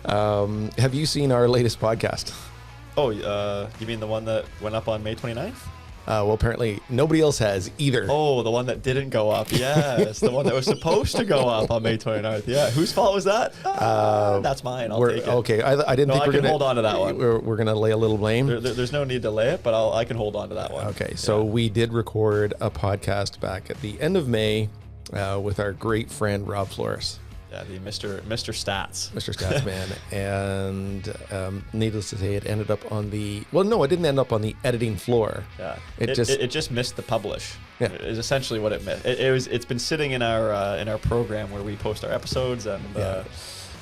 Have you seen our latest podcast? Oh, you mean the one that went up on May 29th? Well, apparently nobody else has either. Oh, the one that didn't go up. Yes, the one that was supposed to go up on May 29th. Yeah, whose fault was that? That's mine. I'll take it. Okay, I didn't think I we're can gonna hold on to that one. We're gonna lay a little blame. There's no need to lay it, but I can hold on to that one. Okay, so we did record a podcast back at the end of May with our great friend Rob Floris. Yeah, the Mr. Stats. Mr. Stats man. And needless to say, it ended up on the, well, no, it didn't end up on the editing floor. Yeah, it just missed the publish. Yeah, is essentially what it missed. It's been sitting in our program where we post our episodes, and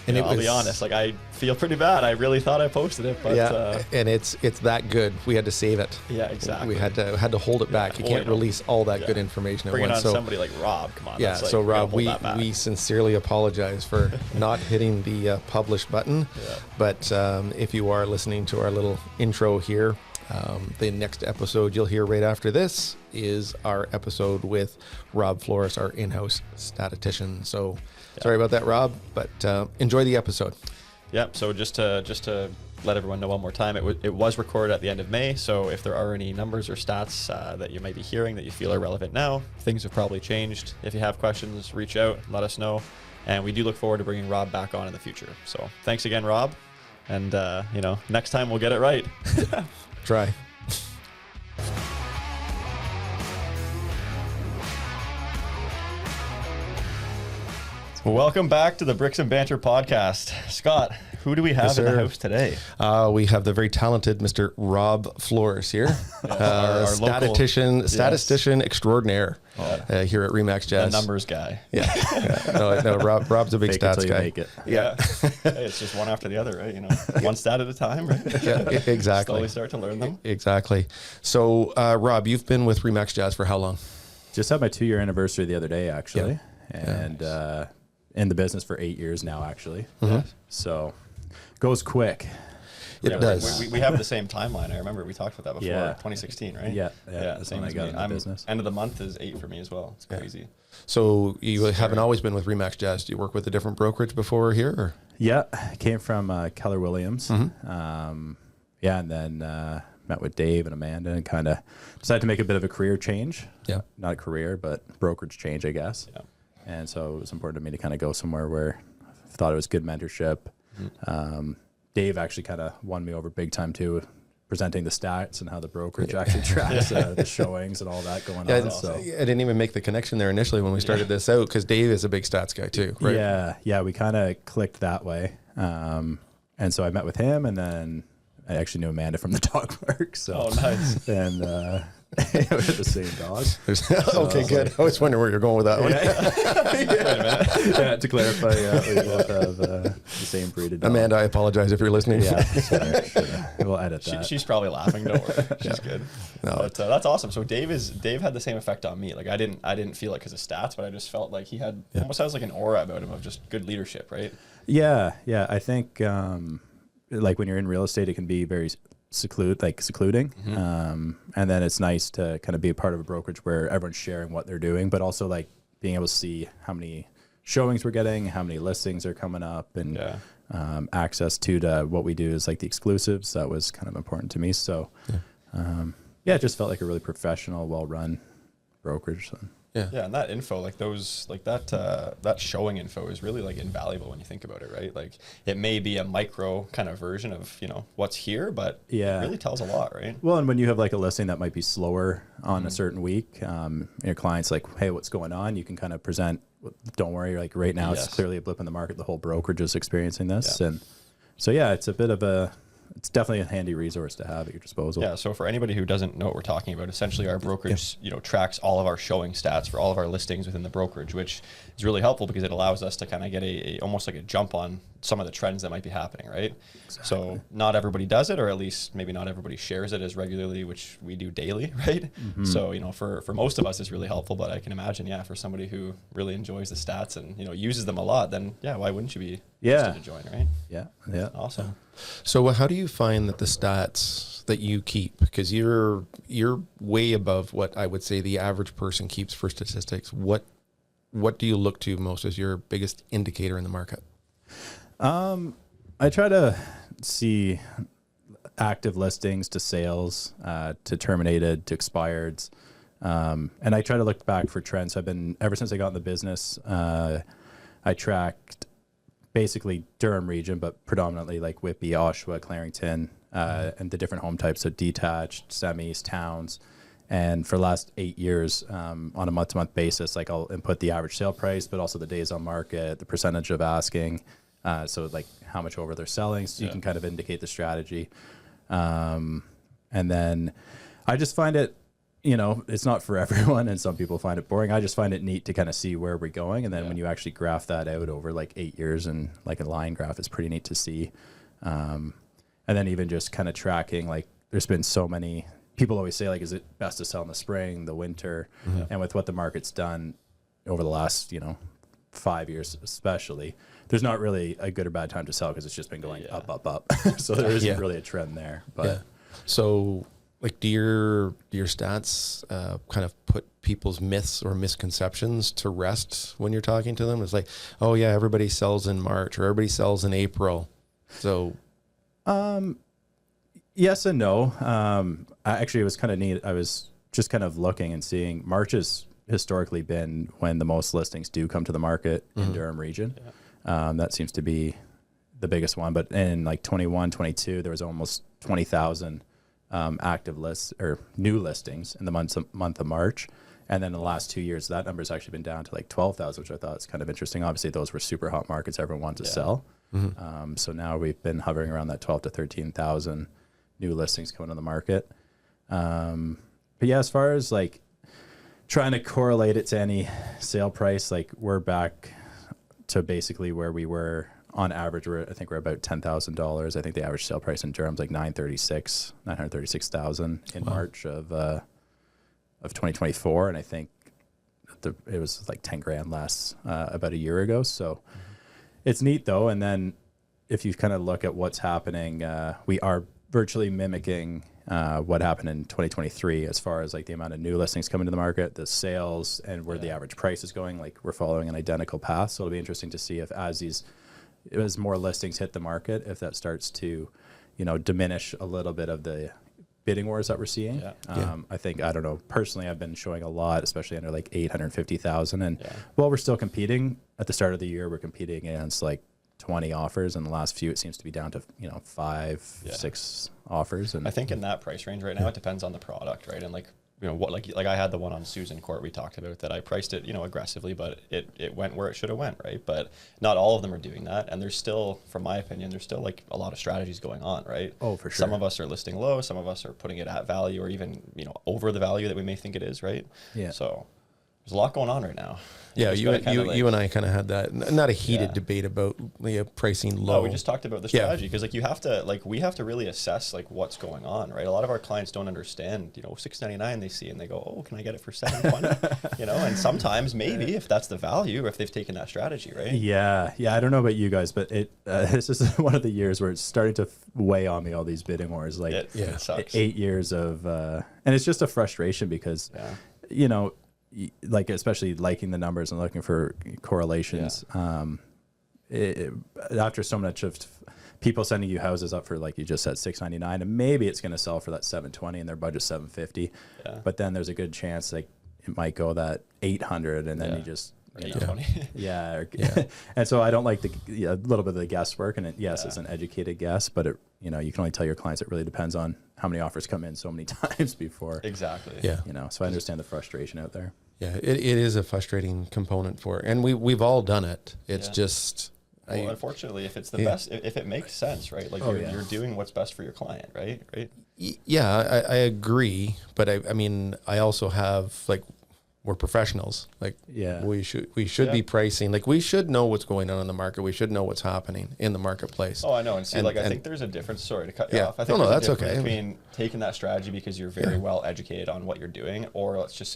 and I'll be honest, like I feel pretty bad. I really thought I posted it, but and it's that good. We had to save it. Yeah, exactly. We had to hold it back. You can't release all that good information Bring at once. Bring it on somebody like Rob. Come on. Yeah. So Rob, we sincerely apologize for not hitting the publish button. Yeah. But if you are listening to our little intro here, the next episode you'll hear right after this is our episode with Rob Floris, our in-house statistician. So sorry about that, Rob, but enjoy the episode. Yeah. So just to let everyone know one more time, it was recorded at the end of May. So if there are any numbers or stats that you might be hearing that you feel are relevant now, things have probably changed. If you have questions, reach out, let us know. And we do look forward to bringing Rob back on in the future. So thanks again, Rob. And next time we'll get it right. Try. Welcome back to the Bricks and Banter podcast. Scott, who do we have in the house today? We have the very talented Mr. Rob Floris here, our statistician extraordinaire here at Remax Jazz. The numbers guy. Yeah. No, Rob's a big stats guy. Make it. Yeah. Hey, it's just one after the other, right? One stat at a time, right? Yeah, exactly. Slowly start to learn them. Exactly. So, Rob, you've been with Remax Jazz for how long? Just had my 2-year anniversary the other day, actually. Yeah. And in the business for 8 years now, actually. Mm-hmm. So goes quick. It does. We have the same timeline. I remember we talked about that before. Yeah. 2016, right? Yeah. The same as me. Business. End of the month is 8 for me as well. It's crazy. Yeah. So you haven't always been with Remax Jazz. Do you work with a different brokerage before here? Or? Yeah, I came from Keller Williams. Mm-hmm. And then met with Dave and Amanda and kind of decided to make a bit of a career change. Yeah. Not a career, but brokerage change, I guess. Yeah. And so it was important to me to kind of go somewhere where I thought it was good mentorship. Mm-hmm. Dave actually kind of won me over big time too, presenting the stats and how the brokerage actually tracks the showings and all that going on. So I didn't even make the connection there initially when we started this out because Dave is a big stats guy too, right? Yeah, we kind of clicked that way. And so I met with him, and then I actually knew Amanda from the dog park. So nice. And we had the same dog. Okay, good. I was wondering where you're going with that one. To clarify, we both have the same breed of dog. Amanda, I apologize if you're listening. Yeah, sorry, we'll edit that. She's probably laughing. Don't worry, she's good. No. But that's awesome. So Dave had the same effect on me. Like I didn't feel it because of stats, but I just felt like he had almost has like an aura about him of just good leadership, right? Yeah. I think like when you're in real estate, it can be very secluding. Mm-hmm. And then it's nice to kind of be a part of a brokerage where everyone's sharing what they're doing, but also like being able to see how many showings we're getting, how many listings are coming up, and access to what we do is like the exclusives. That was kind of important to me. So it just felt like a really professional, well-run brokerage. So. Yeah, and that info, like that showing info is really like invaluable when you think about it, right? Like it may be a micro kind of version of, what's here, but it really tells a lot, right? Well, and when you have like a listing that might be slower on a certain week, your client's like, hey, what's going on? You can kind of present, don't worry, like right now it's clearly a blip in the market. The whole brokerage is experiencing this. Yeah. And so, it's definitely a handy resource to have at your disposal. Yeah. So for anybody who doesn't know what we're talking about, essentially our brokerage, tracks all of our showing stats for all of our listings within the brokerage, which is really helpful because it allows us to kind of get almost like a jump on some of the trends that might be happening, right? Exactly. So not everybody does it, or at least maybe not everybody shares it as regularly, which we do daily, right? Mm-hmm. So, for most of us, it's really helpful, but I can imagine, for somebody who really enjoys the stats and, uses them a lot, then why wouldn't you be interested to join, right? Yeah. Awesome. So how do you find that the stats that you keep, because you're way above what I would say the average person keeps for statistics, what do you look to most as your biggest indicator in the market? I try to see active listings to sales, to terminated, to expired. And I try to look back for trends. Ever since I got in the business, I tracked basically Durham region, but predominantly like Whitby, Oshawa, Clarington, and the different home types, so detached, semis, towns. And for the last 8 years, on a month-to-month basis, like I'll input the average sale price, but also the days on market, the percentage of asking, so like how much over they're selling, so you can kind of indicate the strategy. And then I just find it, it's not for everyone, and some people find it boring. I just find it neat to kind of see where we're going. And then when you actually graph that out over like 8 years and like a line graph, it's pretty neat to see. And then even just kind of tracking, like there's been so many, people always say like, is it best to sell in the spring, the winter? And with what the market's done over the last, 5 years, especially, there's not really a good or bad time to sell because it's just been going up. So there isn't really a trend there. But so like, do your stats kind of put people's myths or misconceptions to rest when you're talking to them? It's like, oh yeah, everybody sells in March or everybody sells in April. So, yes and no. Actually, it was kind of neat. I was just kind of looking and seeing March has historically been when the most listings do come to the market in Durham region. That seems to be the biggest one. But in like 21, 22, there was almost 20,000 active lists or new listings in the month of March. And then in the last 2 years, that number's actually been down to like 12,000, which I thought was kind of interesting. Obviously, those were super hot markets. Everyone wanted to sell. So now we've been hovering around that 12 to 13,000 new listings coming on the market. But yeah, as far as like trying to correlate it to any sale price, like we're back to basically where we were on average. I think we're about $10,000. I think the average sale price in Durham's like 936,000 in March of 2024. And I think it was like 10 grand less about a year ago. So it's neat though. And then if you kind of look at what's happening, we are virtually mimicking what happened in 2023 as far as like the amount of new listings coming to the market, the sales, and where the average price is going. Like we're following an identical path. So it'll be interesting to see if as more listings hit the market, if that starts to, diminish a little bit of the bidding wars that we're seeing. I think, I don't know, personally, I've been showing a lot, especially under like 850,000. And while we're still competing at the start of the year, we're competing against like 20 offers, and the last few it seems to be down to 5-6 offers. And I think in that price range right now, it depends on the product, right? And like what like I had the one on Susan Court we talked about that I priced it aggressively, but it went where it should have went, right? But not all of them are doing that, and there's still, from my opinion, there's still like a lot of strategies going on, right? Oh, for sure. Some of us are listing low, some of us are putting it at value, or even over the value that we may think it is, right? So there's a lot going on right now. Yeah, you and I kind of had that, not a heated debate about pricing low. No, we just talked about the strategy because we have to really assess like what's going on, right? A lot of our clients don't understand, $6.99 they see and they go, oh, can I get it for $7.20? And sometimes maybe if that's the value or if they've taken that strategy, right? Yeah. I don't know about you guys, but this is one of the years where it's starting to weigh on me, all these bidding wars. Like it sucks. 8 years of, and it's just a frustration because, like especially liking the numbers and looking for correlations. After so much of people sending you houses up for, like you just said, $6.99, and maybe it's going to sell for that $7.20 and their budget's $7.50, but then there's a good chance like it might go that $800, and then you just and so I don't like a little bit of the guesswork, and it's an educated guess, but it you can only tell your clients it really depends on how many offers come in so many times before. Exactly. So I understand the frustration out there. Yeah, it is a frustrating component for it. And we've all done it. It's just... Well, unfortunately, if it's the best, if it makes sense, right? Like you're doing what's best for your client, right? Yeah, I agree. But I mean, I also have, like, we're professionals. Like, we should be pricing. Like, we should know what's going on in the market. We should know what's happening in the marketplace. Oh, I know. And see, I think there's a difference. Sorry to cut you off. I think that's okay. Between taking that strategy because you're very well educated on what you're doing, or let's just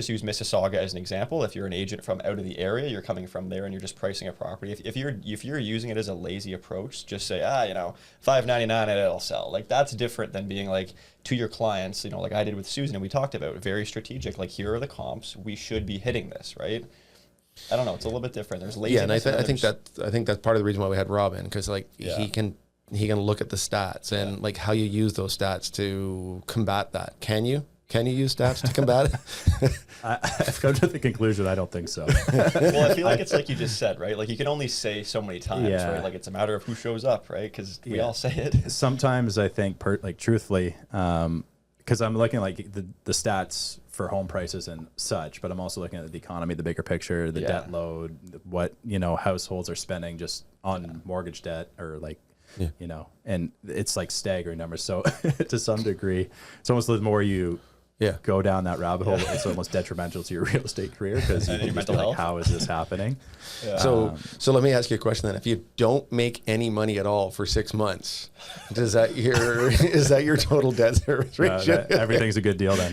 use Mississauga as an example. If you're an agent from out of the area, you're coming from there and you're just pricing a property. If you're using it as a lazy approach, just say, $5.99 and it'll sell. Like that's different than being like to your clients, like I did with Susan and we talked about, very strategic. Like here are the comps. We should be hitting this, right? I don't know. It's a little bit different. There's Yeah, and laziness. I think that's part of the reason why we had Rob in, because like he can look at the stats and like how you use those stats to combat that. Can you use stats to combat it? I've come to the conclusion I don't think so. Well, I feel like it's like you just said, right? Like you can only say so many times, right? Like it's a matter of who shows up, right? Because we all say it. Sometimes I think, truthfully, because I'm looking like the stats for home prices and such, but I'm also looking at the economy, the bigger picture, the debt load, what households are spending just on mortgage debt, or like and it's like staggering numbers. So to some degree, it's almost the more you go down that rabbit hole, it's almost detrimental to your real estate career, because you can just be like, how is this happening? So let me ask you a question then. If you don't make any money at all for 6 months, is that your total debt service ratio? Everything's a good deal then.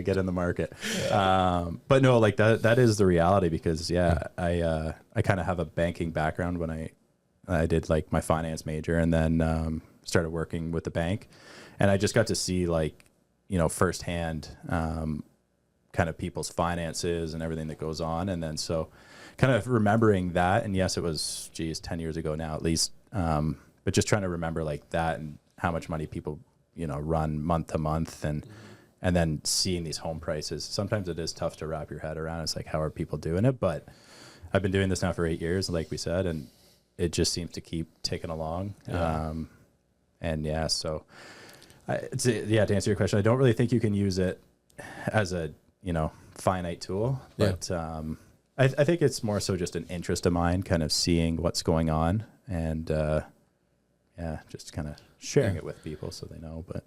Get in the market. But no, like that is the reality, because I kind of have a banking background. When I did like my finance major, and then started working with the bank, and I just got to see firsthand kind of people's finances and everything that goes on. And then so kind of remembering that, and yes, it was 10 years ago now at least, but just trying to remember like that, and how much money people run month to month, and then seeing these home prices. Sometimes it is tough to wrap your head around. It's like, how are people doing it? But I've been doing this now for 8 years, like we said, and it just seems to keep ticking along. So to answer your question, I don't really think you can use it as a finite tool, but I think it's more so just an interest of mine, kind of seeing what's going on, and just kind of sharing it with people so they know. But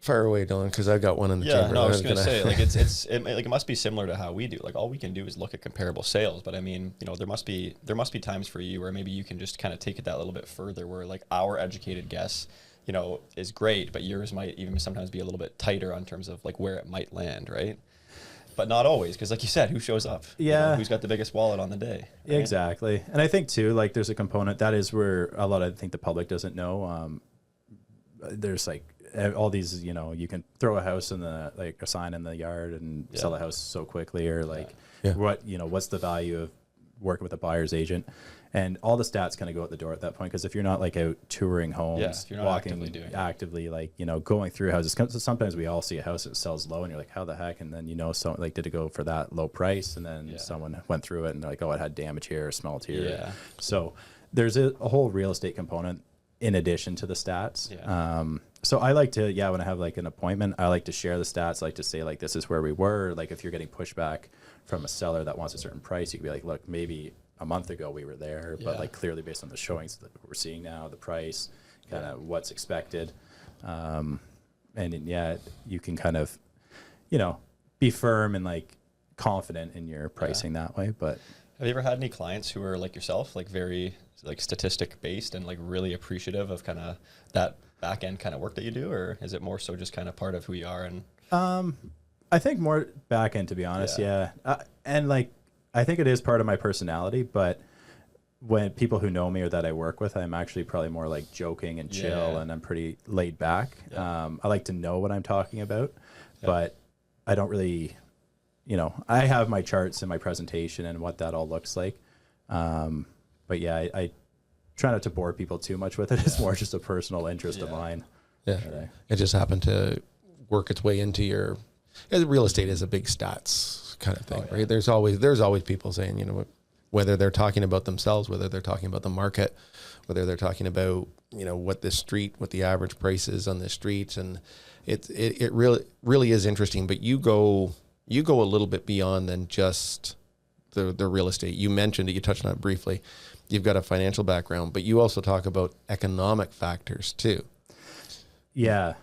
fire away, Dylan, because I've got one in the chamber. No, I was going to say, like it must be similar to how we do. Like all we can do is look at comparable sales, but I mean, there must be times for you where maybe you can just kind of take it that little bit further, where like our educated guess is great, but yours might even sometimes be a little bit tighter on terms of like where it might land, right? But not always, because like you said, who shows up? Who's got the biggest wallet on the day? Right? Yeah, exactly. And I think too, like there's a component that is where a lot, I think the public doesn't know. There's like all these, you can throw a house in a sign in the yard and sell a house so quickly, or like what's the value of working with a buyer's agent? And all the stats kind of go out the door at that point, because if you're not like out touring homes, if you're not walking actively like going through houses, sometimes we all see a house that sells low, and you're like, how the heck? And then so like, did it go for that low price? And then someone went through it and they're like, oh, it had damage here, or smelled here. So there's a whole real estate component in addition to the stats. So I like to when I have like an appointment, I like to share the stats. I like to say like, this is where we were. Like if you're getting pushback from a seller that wants a certain price, you can be like, look, maybe a month ago we were there, but like clearly based on the showings that we're seeing now, the price, kind of what's expected, and you can kind of be firm and like confident in your pricing that way. But have you ever had any clients who are like yourself, like very like statistic based and like really appreciative of kind of that back end kind of work that you do, or is it more so just kind of part of who you are? And I think more back end, to be honest. And like I think it is part of my personality, but when people who know me or that I work with, I'm actually probably more like joking and chill, and I'm pretty laid back. I like to know what I'm talking about, but I don't really, I have my charts and my presentation and what that all looks like. But I try not to bore people too much with it. It's more just a personal interest of mine. It just happened to work its way into your. Real estate is a big stats kind of thing, right? There's always people saying, whether they're talking about themselves, whether they're talking about the market, whether they're talking about what the average price is on the streets, and it really is interesting. But you go a little bit beyond than just the real estate. You mentioned it, you touched on it briefly. You've got a financial background, but you also talk about economic factors too. Yeah.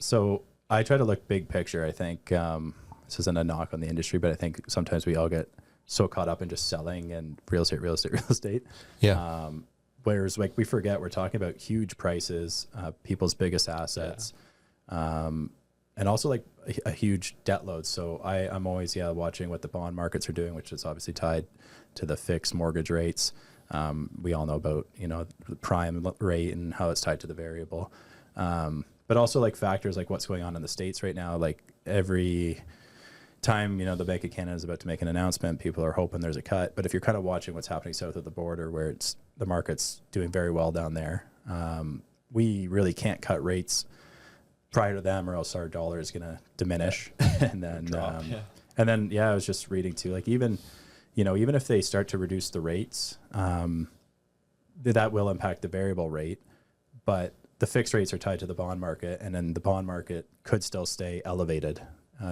So I try to look big picture. I think this isn't a knock on the industry, but I think sometimes we all get so caught up in just selling and real estate. Yeah. Whereas like we forget we're talking about huge prices, people's biggest assets, and also like a huge debt load. So I'm always watching what the bond markets are doing, which is obviously tied to the fixed mortgage rates. We all know about the prime rate and how it's tied to the variable. But also like factors like what's going on in the States right now, like every time, the Bank of Canada is about to make an announcement, people are hoping there's a cut. But if you're kind of watching what's happening south of the border, where the market's doing very well down there, we really can't cut rates prior to them, or else our dollar is going to diminish. And then, I was just reading too, like even if they start to reduce the rates, that will impact the variable rate, but the fixed rates are tied to the bond market, and then the bond market could still stay elevated,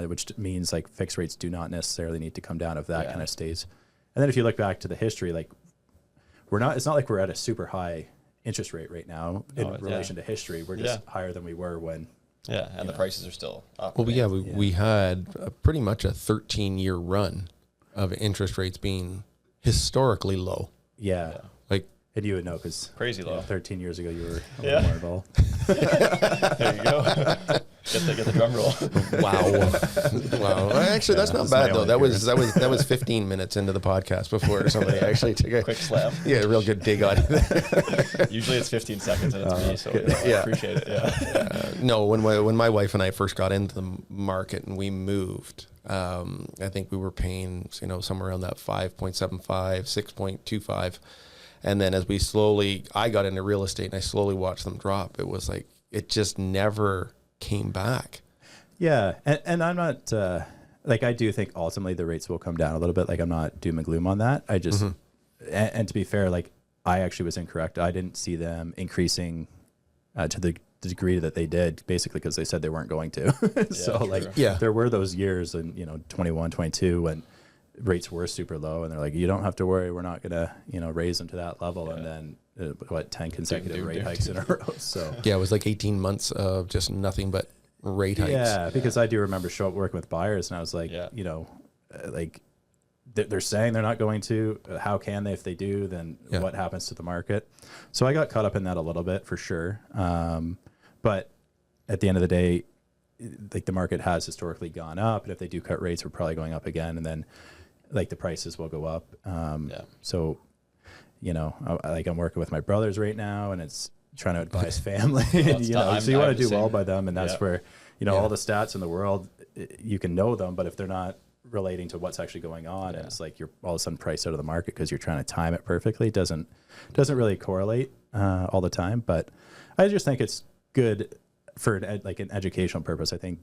which means like fixed rates do not necessarily need to come down if that kind of stays. And then if you look back to the history, like it's not like we're at a super high interest rate right now in relation to history. We're just higher than we were when. Yeah, and the prices are still up. Well, we had pretty much a 13-year run of interest rates being historically low. Yeah. Like, and you would know because crazy low. 13 years ago, you were a little more involved. There you go. Get the drum roll. Wow. Actually, that's not bad though. That was 15 minutes into the podcast before somebody actually took a quick slam. Yeah, a real good dig on it. Usually it's 15 seconds and it's me, so I appreciate it. Yeah. No, when my wife and I first got into the market and we moved, I think we were paying somewhere around that 5.75, 6.25. And then as I got into real estate and I slowly watched them drop, it was like, it just never came back. Yeah. And I'm not, I do think ultimately the rates will come down a little bit. Like I'm not doom and gloom on that. I just, and to be fair, like I actually was incorrect. I didn't see them increasing to the degree that they did, basically because they said they weren't going to. There were those years in, 21, 22 when rates were super low and they're like, you don't have to worry, we're not gonna raise them to that level. And then 10 consecutive rate hikes in a row. So it was like 18 months of just nothing but rate hikes. Because I do remember working with buyers and I was like, they're saying they're not going to, how can they? If they do, then what happens to the market? So I got caught up in that a little bit for sure. But at the end of the day, like the market has historically gone up, and if they do cut rates, we're probably going up again, and then like the prices will go up. So, I'm working with my brothers right now, and it's trying to advise family. So you want to do well by them, and that's where all the stats in the world, you can know them, but if they're not relating to what's actually going on, and it's like you're all of a sudden priced out of the market because you're trying to time it perfectly, it doesn't really correlate all the time. But I just think it's good for an educational purpose. I think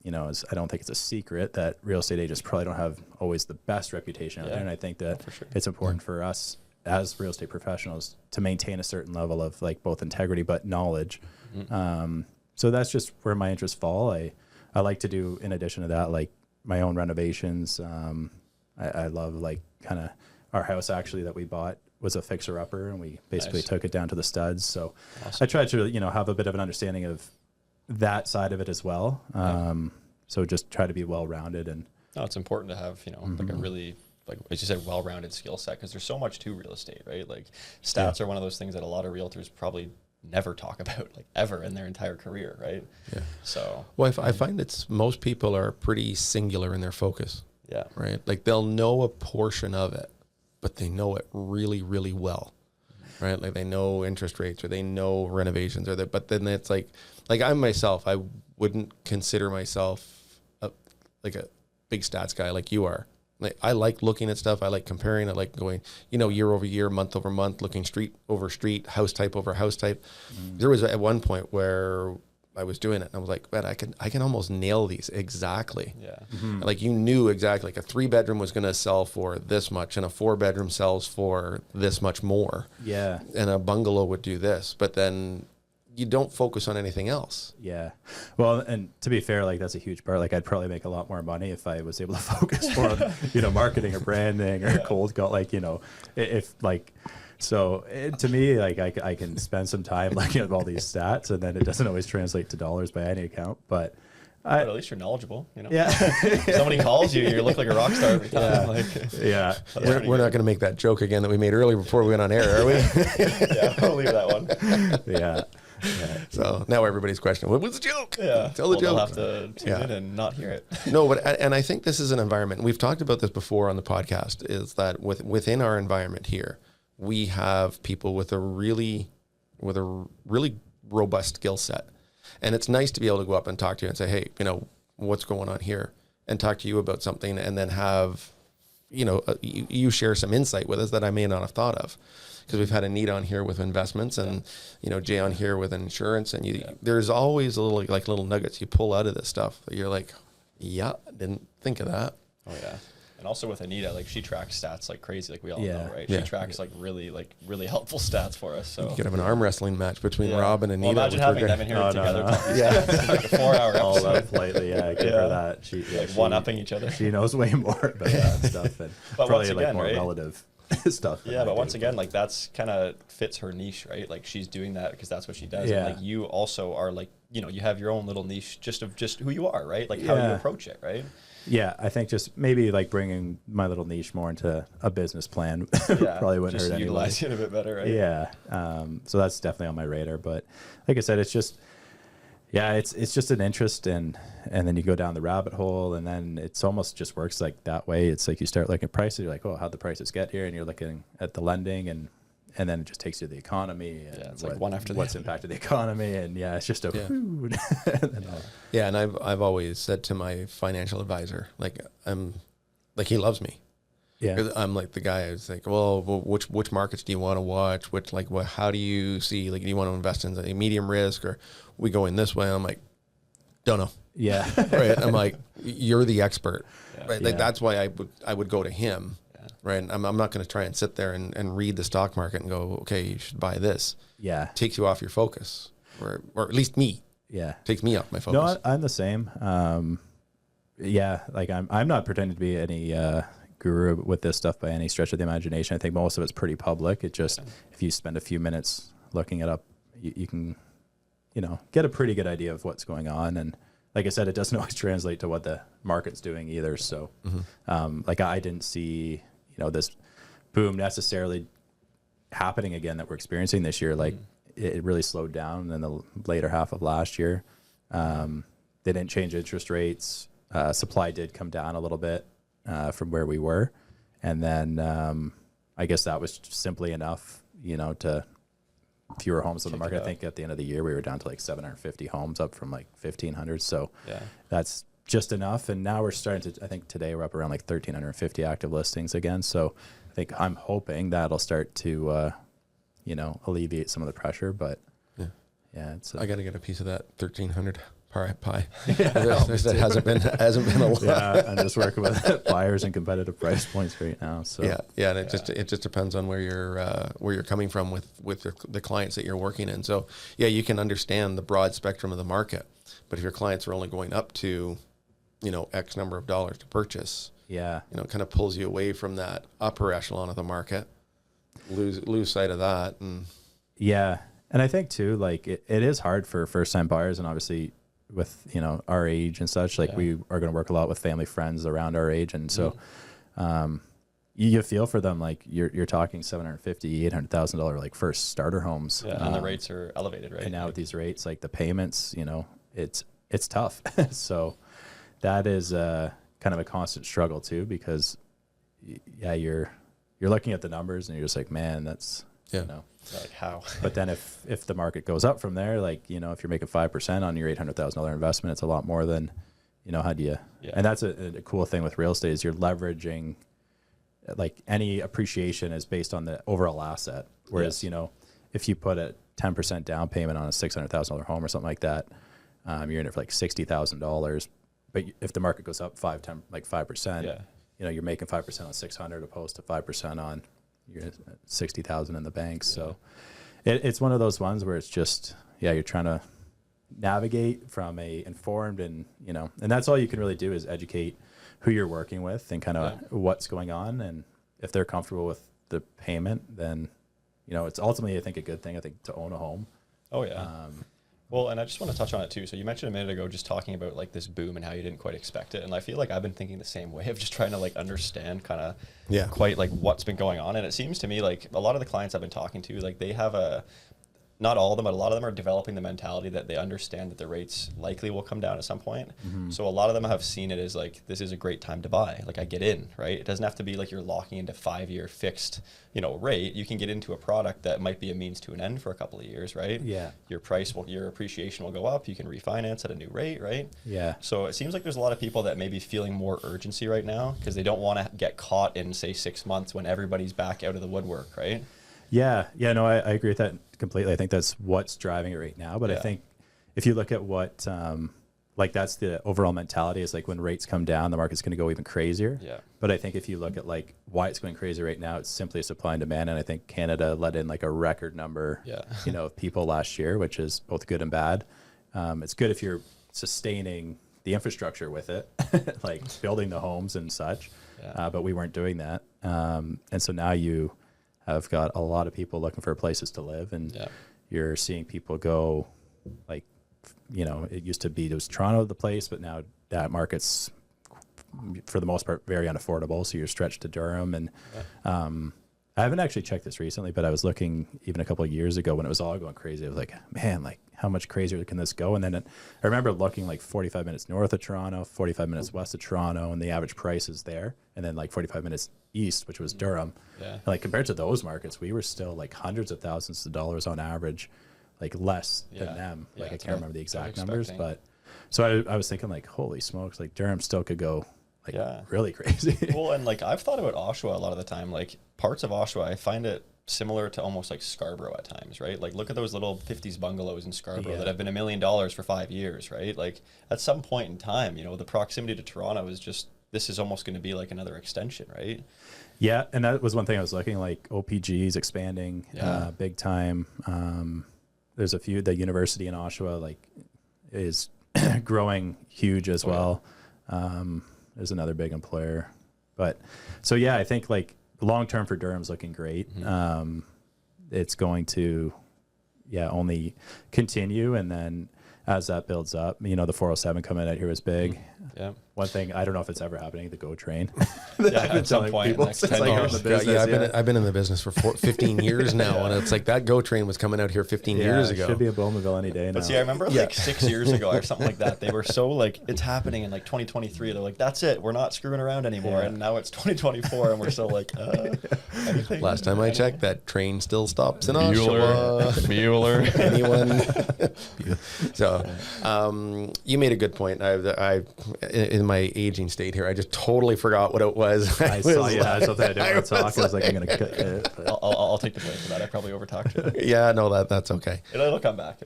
I don't think it's a secret that real estate agents probably don't have always the best reputation out there, and I think that it's important for us as real estate professionals to maintain a certain level of like both integrity but knowledge. So that's just where my interests fall. I like to do, in addition to that, like my own renovations. I love like kind of our house actually that we bought was a fixer upper, and we basically took it down to the studs. So I tried to have a bit of an understanding of that side of it as well. So just try to be well-rounded. And it's important to have like a really, like as you said, well-rounded skill set, because there's so much to real estate, right? Like stats are one of those things that a lot of realtors probably never talk about, like ever in their entire career, right? So I find most people are pretty singular in their focus. Right, like they'll know a portion of it, but they know it really, really well. Right, like they know interest rates, or they know renovations, but then it's like I myself, I wouldn't consider myself like a big stats guy like you are. Like I like looking at stuff, I like comparing, I like going, year over year, month over month, looking street over street, house type over house type. There was at one point where I was doing it and I was like, man, I can almost nail these exactly. Like you knew exactly, like a 3-bedroom was going to sell for this much, and a 4-bedroom sells for this much more. And a bungalow would do this, but then you don't focus on anything else. Well, and to be fair, like that's a huge part. Like I'd probably make a lot more money if I was able to focus more on, marketing or branding or cold call, if like. So to me, like I can spend some time looking at all these stats, and then it doesn't always translate to dollars by any account. But at least you're knowledgeable. Somebody calls you, you look like a rock star every time. We're not going to make that joke again that we made earlier before we went on air, are we? We'll leave that one. So now everybody's questioning, what was the joke? Tell the joke. They'll have to tune in and not hear it. No, but and I think this is an environment. We've talked about this before on the podcast. Is that within our environment here, we have people with a really robust skill set, and it's nice to be able to go up and talk to you and say, hey, what's going on here? and talk to you about something, and then have, you share some insight with us that I may not have thought of. Because we've had Anita on here with investments, and Jay on here with insurance, and there's always little nuggets you pull out of this stuff that you're like, yeah, I didn't think of that. Oh yeah. And also with Anita, like, she tracks stats like crazy, like we all know, right? Yeah. She tracks really helpful stats for us. So You could have an arm wrestling match between Rob and Anita. Well, imagine having them in here together. No. Yeah, like a 4-hour All episode. up lately, give her that. She one-upping each other. She knows way more about that stuff, and But probably once again, more right? relative stuff. Yeah, but once again, like, that's kind of fits her niche, right? Like, she's doing that because that's what she does. Yeah. And like, you also are like, you have your own little niche just who you are, right? Like how you approach it, right? Yeah, I think just maybe like bringing my little niche more into a business plan probably wouldn't hurt anyway. Utilizing it a bit better, right? Yeah, so that's definitely on my radar. But like I said, it's just, it's just an interest, and then you go down the rabbit hole, and then it's almost just works like that way. It's like you start looking at prices, you're like, oh, how'd the prices get here? And you're looking at the lending, and then it just takes you to the economy. And it's like one after the what's other. impacted the economy, and it's just a And I've always said to my financial advisor, he loves me. Yeah. 'Cause I'm like the guy who's like, well, which markets do you want to watch? How do you see, do you want to invest in a medium risk, or we go in this way? I'm like, don't know. Yeah. Right. I'm like, you're the expert. Yeah. Right. Like, that's why I would go to him. Yeah. Right. I'm not going to try and sit there and read the stock market and go, okay, you should buy this. Yeah. Takes you off your focus, or at least me. Yeah. Takes me off my focus. No, I'm the same. Like I'm not pretending to be any guru with this stuff by any stretch of the imagination. I think most of it's pretty public. It just, if you spend a few minutes looking it up, you can, get a pretty good idea of what's going on. And like I said, it doesn't always translate to what the market's doing either. So, I didn't see, this boom necessarily happening again that we're experiencing this year. Like, it really slowed down in the later half of last year. They didn't change interest rates. Supply did come down a little bit from where we were. And then I guess that was simply enough, to fewer homes on the market. I think at the end of the year, we were down to like 750 homes, up from like 1,500. So that's just enough. And now we're starting to, I think today we're up around like 1,350 active listings again. So I think I'm hoping that'll start to, alleviate some of the pressure. But it's I got to get a piece of that 1,300 pie. That hasn't been a lot. Yeah, I'm just working with buyers and competitive price points right now. So and it just depends on where you're coming from with the clients that you're working in. So you can understand the broad spectrum of the market, but if your clients are only going up to, X number of dollars to purchase, it kind of pulls you away from that upper echelon of the market. Lose sight of that, and and I think too, like it is hard for first time buyers, and obviously with our age and such, like we are going to work a lot with family friends around our age, and so you feel for them, like you're talking $750,000-$800,000 like first starter homes, and the rates are elevated, right? And now with these rates, like the payments, it's tough. So that is kind of a constant struggle too, because you're looking at the numbers and you're just like, man, that's like how. But then if the market goes up from there, like, if you're making 5% on your $800,000 investment, it's a lot more than, how do you, and that's a cool thing with real estate is you're leveraging, like any appreciation is based on the overall asset. Whereas, if you put a 10% down payment on a $600,000 home or something like that, you're in it for like $60,000. But if the market goes up 5%, you're making 5% on 600 opposed to 5% on your 60,000 in the bank. So it's one of those ones where it's just, you're trying to navigate from a informed and that's all you can really do is educate who you're working with and kind of what's going on. And if they're comfortable with the payment, then, it's ultimately, I think, a good thing, to own a home. Oh yeah. Well, and I just want to touch on it too. So you mentioned a minute ago just talking about like this boom and how you didn't quite expect it. And I feel like I've been thinking the same way of just trying to like understand kind of quite like what's been going on. And it seems to me like a lot of the clients I've been talking to, like they have not all of them, but a lot of them are developing the mentality that they understand that the rates likely will come down at some point. So a lot of them have seen it as like, this is a great time to buy. Like I get in, right? It doesn't have to be like you're locking into 5-year fixed, rate. You can get into a product that might be a means to an end for a couple of years, right? Yeah. Your appreciation will go up. You can refinance at a new rate, right? Yeah. So it seems like there's a lot of people that may be feeling more urgency right now because they don't want to get caught in, say, 6 months when everybody's back out of the woodwork, right? Yeah. No, I agree with that completely. I think that's what's driving it right now. But I think if you look at what, like that's the overall mentality is like when rates come down, the market's going to go even crazier. Yeah. But I think if you look at like why it's going crazy right now, it's simply supply and demand. And I think Canada let in like a record number, of people last year, which is both good and bad. It's good if you're sustaining the infrastructure with it, like building the homes and such. But we weren't doing that. And so now you have got a lot of people looking for places to live, and you're seeing people go like, it used to be, it was Toronto the place, but now that market's for the most part very unaffordable. So you're stretched to Durham. And I haven't actually checked this recently, but I was looking even a couple of years ago when it was all going crazy. I was like, man, like how much crazier can this go? And then I remember looking like 45 minutes north of Toronto, 45 minutes west of Toronto, and the average price is there. And then like 45 minutes east, which was Durham. And like compared to those markets, we were still like hundreds of thousands of dollars on average, like less than them. Like I can't remember the exact numbers, but so I was thinking like, holy smokes, like Durham still could go like really crazy. Well, and like I've thought about Oshawa a lot of the time, like parts of Oshawa, I find it similar to almost like Scarborough at times, right? Like look at those little 50s bungalows in Scarborough that have been $1 million for 5 years, right? Like at some point in time, the proximity to Toronto is just, this is almost going to be like another extension, right? Yeah, and that was one thing I was looking, like OPG is expanding big time. There's a few, the university in Oshawa like is growing huge as well. There's another big employer. But so yeah, I think like long term for Durham's looking great. It's going to only continue, and then as that builds up, the 407 coming out here was big. One thing, I don't know if it's ever happening, the GO train. At some point, next 10 years. I've been in the business for 15 years now, and it's like that GO train was coming out here 15 years ago. Should be a Bowmanville any day now. But see, I remember like 6 years ago or something like that, they were so like, it's happening in like 2023. They're like, that's it, we're not screwing around anymore. And now it's 2024, and we're still like, anything. Last time I checked, that train still stops in Oshawa. Mueller. Anyone? So, you made a good point. I in my aging state here, I just totally forgot what it was. I saw you had something I didn't want to talk. I was like, I'm going to cut it. I'll take the blame for that. I probably overtalked you. Yeah, no, that's okay. It'll come back.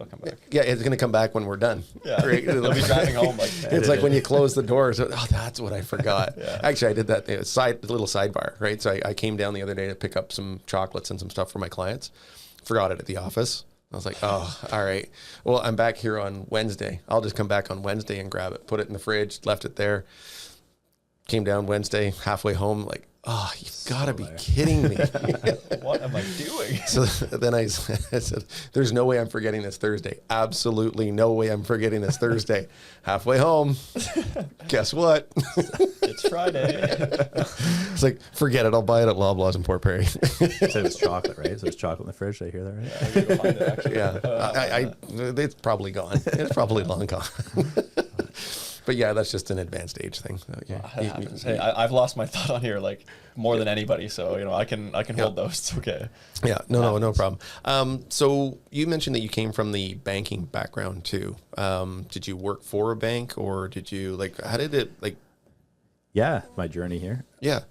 Yeah, it's going to come back when we're done. Yeah, right? They'll be driving home. Like, it's like when you close the doors. Oh, that's what I forgot. Actually, I did that little sidebar, right? So I came down the other day to pick up some chocolates and some stuff for my clients. Forgot it at the office. I was like, oh, all right. Well, I'm back here on Wednesday. I'll just come back on Wednesday and grab it. Put it in the fridge, left it there. Came down Wednesday, halfway home, like, oh, you've got to be kidding me. What am I doing? So then I said, there's no way I'm forgetting this Thursday. Absolutely no way I'm forgetting this Thursday. Halfway home, guess what? It's Friday. It's like, forget it. I'll buy it at Loblaws in Port Perry. You said it was chocolate, right? So it's chocolate in the fridge. Did I hear that right? Yeah, I'm gonna find it, actually. Yeah. It's probably gone. It's probably long gone. But yeah, that's just an advanced age thing. So, that happens. Hey, I've lost my thought on here like more than anybody, so I can hold those. It's okay. Yeah, no problem. So you mentioned that you came from the banking background too. Did you work for a bank, or did you how did it like? Yeah, my journey here. Yeah.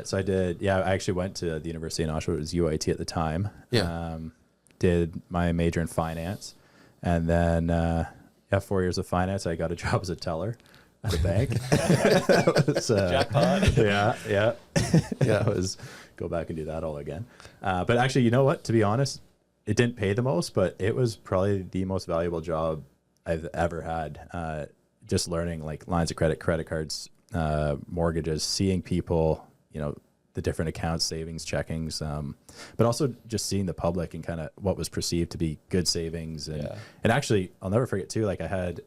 So I did. Yeah, I actually went to the university in Oshawa. It was UIT at the time. Yeah. Did my major in finance, and then. 4 years of finance, I got a job as a teller at a bank. Jackpot. Yeah. It was go back and do that all again. But actually, you know what? To be honest, it didn't pay the most, but it was probably the most valuable job I've ever had. Just learning like lines of credit, credit cards, mortgages, seeing people, the different accounts, savings, checkings, but also just seeing the public and kind of what was perceived to be good savings. And actually, I'll never forget too, like I had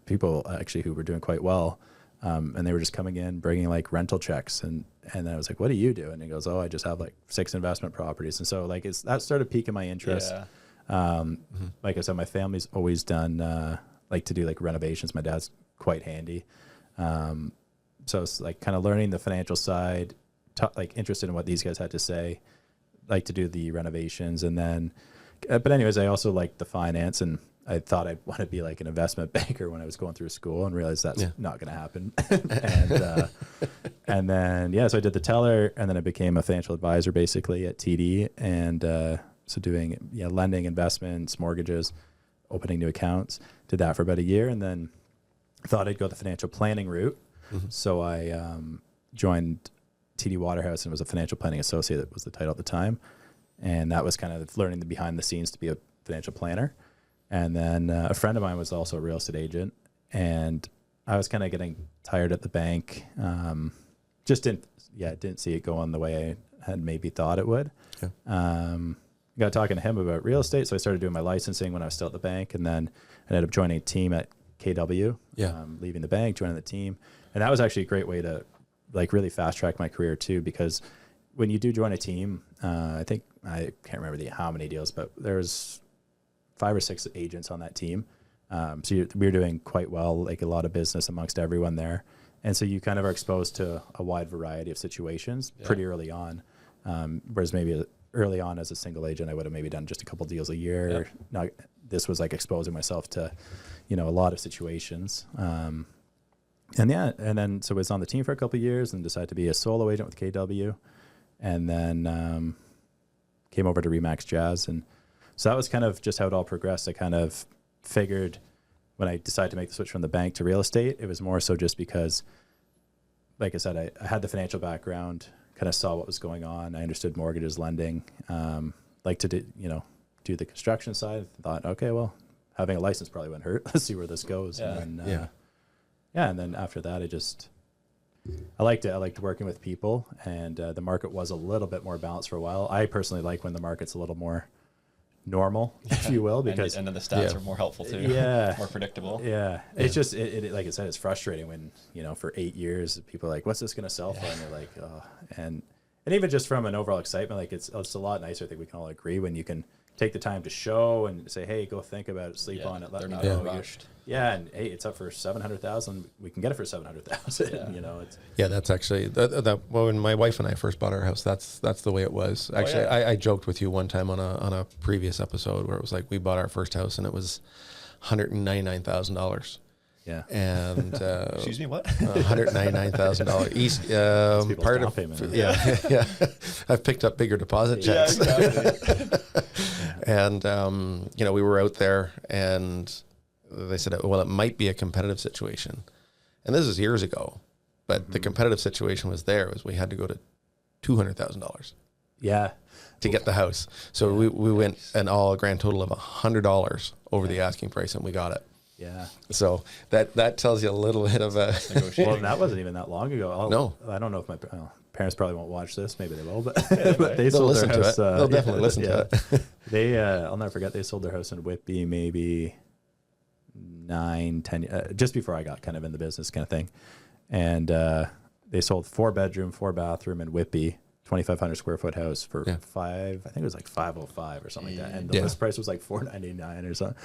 people actually who were doing quite well, and they were just coming in, bringing like rental checks. And I was like, what do you do? And he goes, oh, I just have like 6 investment properties. And so like that started piquing my interest. Like I said, my family's always done like to do like renovations. My dad's quite handy. So it's like kind of learning the financial side, like interested in what these guys had to say, like to do the renovations. And then, but anyways, I also like the finance, and I thought I'd want to be like an investment banker when I was going through school, and realized that's not going to happen. And then, so I did the teller, and then I became a financial advisor basically at TD. And so doing lending, investments, mortgages, opening new accounts, did that for about a year, and then thought I'd go the financial planning route. So I joined TD Waterhouse and was a financial planning associate. That was the title at the time. And that was kind of learning the behind the scenes to be a financial planner. And then a friend of mine was also a real estate agent. And I was kind of getting tired at the bank. Just didn't see it going the way I had maybe thought it would. Got talking to him about real estate. So I started doing my licensing when I was still at the bank. And then I ended up joining a team at KW, leaving the bank, joining the team. And that was actually a great way to like really fast track my career too, because when you do join a team, I think, I can't remember how many deals, but there's 5 or 6 agents on that team. So we were doing quite well, like a lot of business amongst everyone there. And so you kind of are exposed to a wide variety of situations pretty early on. Whereas maybe early on as a single agent, I would have maybe done just a couple deals a year. Now, this was like exposing myself to, a lot of situations. And then so I was on the team for a couple of years and decided to be a solo agent with KW, and then came over to Remax Jazz. And so that was kind of just how it all progressed. I kind of figured when I decided to make the switch from the bank to real estate, it was more so just because, like I said, I had the financial background, kind of saw what was going on. I understood mortgages, lending, like to do the construction side. Thought, okay, well, having a license probably wouldn't hurt. Let's see where this goes. And then, and then after that, I liked it. I liked working with people, and the market was a little bit more balanced for a while. I personally like when the market's a little more normal, if you will, because and then the stats are more helpful too. More predictable. It's just it like I said, it's frustrating when for 8 years people are like, what's this going to sell for? And you're like, oh. And even just from an overall excitement, like it's a lot nicer. I think we can all agree when you can take the time to show and say, hey, go think about it, sleep on it, let me know. Rushed. And hey, it's up for $700,000. We can get it for $700,000. It's that's actually when my wife and I first bought our house. That's the way it was. Actually, I joked with you one time on a previous episode where it was like we bought our first house and it was $199,000. Yeah. And excuse me, what? $199,000 east part of payment. Yeah. I've picked up bigger deposit checks. Yeah, exactly. And we were out there, and they said, well, it might be a competitive situation. And this is years ago, but the competitive situation was there. Was we had to go to $200,000. Yeah. To get the house. So we went a grand total of $100 over the asking price, and we got it. Yeah. So that tells you a little bit of a well, that wasn't even that long ago. No. I don't know if my parents probably won't watch this.Maybe they will, but but they sold their house. They'll definitely listen to it. They, I'll never forget. They sold their house in Whitby maybe 9-10 just before I got kind of in the business kind of thing, and they sold 4-bedroom, 4-bathroom in Whitby. 2,500 square foot house for I think it was like $505 or something like that, and the list price was like $499 or something.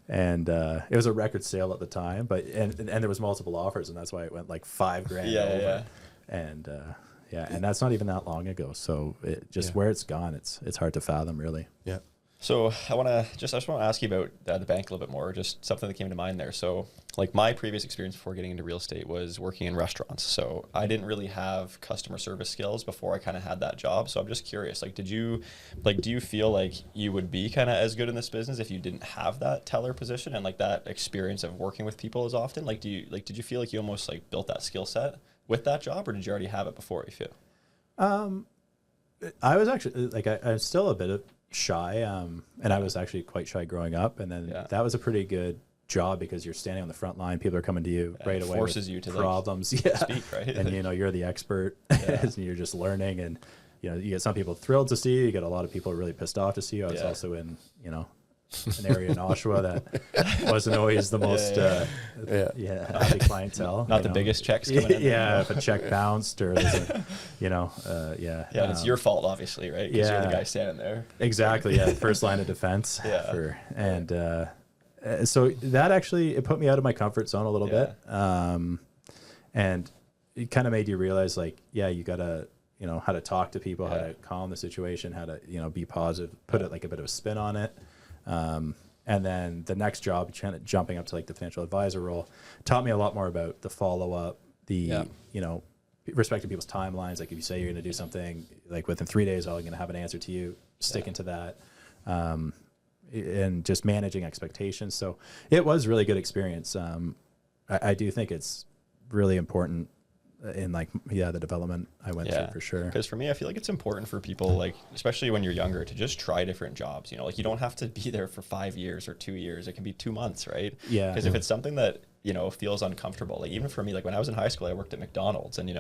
And it was a record sale at the time, but and there was multiple offers, and that's why it went like $5,000 over. And and that's not even that long ago. So it just where it's gone, it's hard to fathom, really. Yeah. So I just want to ask you about the bank a little bit more, just something that came to mind there. So like my previous experience before getting into real estate was working in restaurants. So I didn't really have customer service skills before I kind of had that job. So I'm just curious, do you feel like you would be kind of as good in this business if you didn't have that teller position and like that experience of working with people as often? Did you feel like you almost like built that skill set with that job, or did you already have it before, you feel? I was actually I'm still a bit shy, and I was actually quite shy growing up, and then that was a pretty good job because you're standing on the front line, people are coming to you right away, forces you to problems, speak, right? And you're the expert, and you're just learning, and you get some people thrilled to see you, you get a lot of people really pissed off to see you. I was also in an area in Oshawa that wasn't always the most happy clientele. Not the biggest checks coming in. Yeah, if a check bounced or there's a, and it's your fault, obviously, right? Because you're the guy standing there. Exactly. Yeah, first line of defense. Yeah. So that actually, it put me out of my comfort zone a little bit, and it kind of made you realize, like, you gotta, how to talk to people, how to calm the situation, how to, be positive, put it like a bit of a spin on it. And then the next job, jumping up to like the financial advisor role, taught me a lot more about the follow up, respecting people's timelines. Like if you say you're going to do something, like within 3 days, I'm going to have an answer to you, sticking to that. And just managing expectations. So it was really good experience. I do think it's really important in the development I went through for sure. Because for me, I feel like it's important for people, like, especially when you're younger, to just try different jobs. Like you don't have to be there for 5 years or 2 years. It can be 2 months, right? Yeah. Because if it's something that, feels uncomfortable, like even for me, like when I was in high school, I worked at McDonald's, and,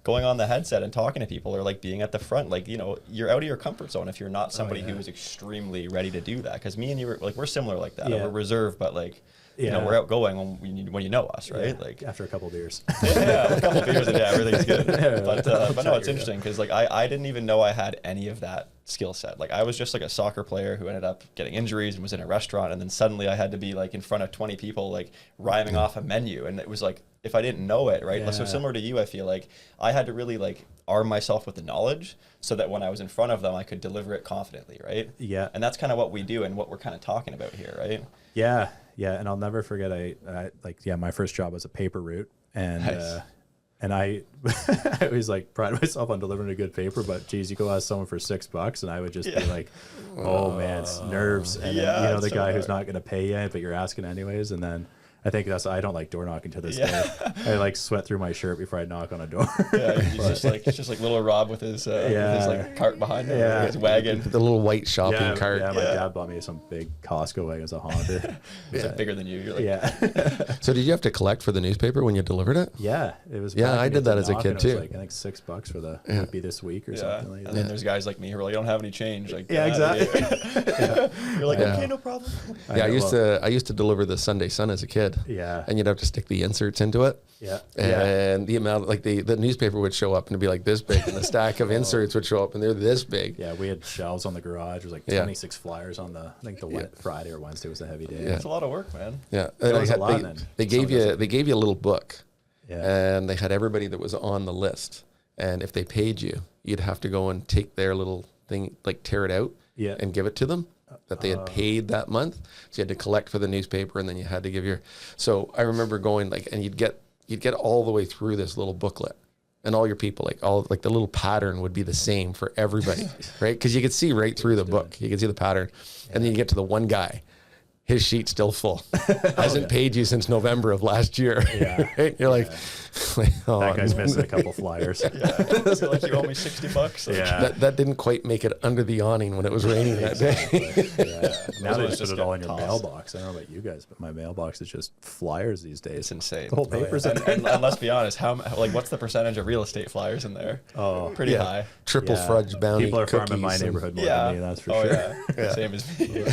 going on the headset and talking to people, or like being at the front, like, you're out of your comfort zone if you're not somebody who is extremely ready to do that. Because me and you were like, we're similar like that. We're reserved, but like, we're outgoing when you know us, right? Like after a couple of beers. A couple of beers and everything's good. But no, it's interesting because like I didn't even know I had any of that skill set. Like I was just like a soccer player who ended up getting injuries and was in a restaurant, and then suddenly I had to be like in front of 20 people like rhyming off a menu, and it was like, if I didn't know it, right? So similar to you, I feel like I had to really like arm myself with the knowledge so that when I was in front of them, I could deliver it confidently, right? Yeah. And that's kind of what we do and what we're kind of talking about here, right? Yeah. Yeah. And I'll never forget, my first job was a paper route, and, and I always like pride myself on delivering a good paper, but geez, you go ask someone for $6 and I would just be like, oh man, it's nerves. And then, the guy who's not going to pay you, but you're asking anyways. And then I think I don't like door knocking to this day. I like sweat through my shirt before I knock on a door. It's just like little Rob with his like cart behind him, his wagon, the little white shopping cart. Yeah, my dad bought me some big Costco wagon as a Honda. It's like bigger than you. You're like, So did you have to collect for the newspaper when you delivered it? Yeah, it was. Yeah, I did that as a kid too. Like, I think $6 for the would be this week or something like that. And then there's guys like me who are like, I don't have any change. Like, exactly. You're like, okay, no problem. I used to deliver the Sunday Sun as a kid. Yeah. And you'd have to stick the inserts into it. Yeah. And the amount, like the newspaper would show up and it'd be like this big, and the stack of inserts would show up and they're this big. Yeah, we had shelves on the garage. There was like 26 flyers on I think Friday or Wednesday was a heavy day. It's a lot of work, man. Yeah. It was a lot then. They gave you a little book. Yeah. And they had everybody that was on the list. And if they paid you, you'd have to go and take their little thing, like tear it out and give it to them that they had paid that month. So you had to collect for the newspaper, and then you had to give so I remember going and you'd get all the way through this little booklet, and all your people, like the little pattern would be the same for everybody, right? Because you could see right through the book. You could see the pattern. And then you get to the one guy, his sheet's still full. Hasn't paid you since November of last year. Yeah. Right? You're like, oh, that guy's missing a couple flyers. You're like, you owe me $60. Like, that didn't quite make it under the awning when it was raining that day. Now they just put it all in your mailbox. I don't know about you guys, but my mailbox is just flyers these days. It's insane. The whole paper's in and let's be honest, what's the percentage of real estate flyers in there? Oh, pretty high. Triple fudge bounty. People are farming my neighborhood more than me, that's for sure. Same as me.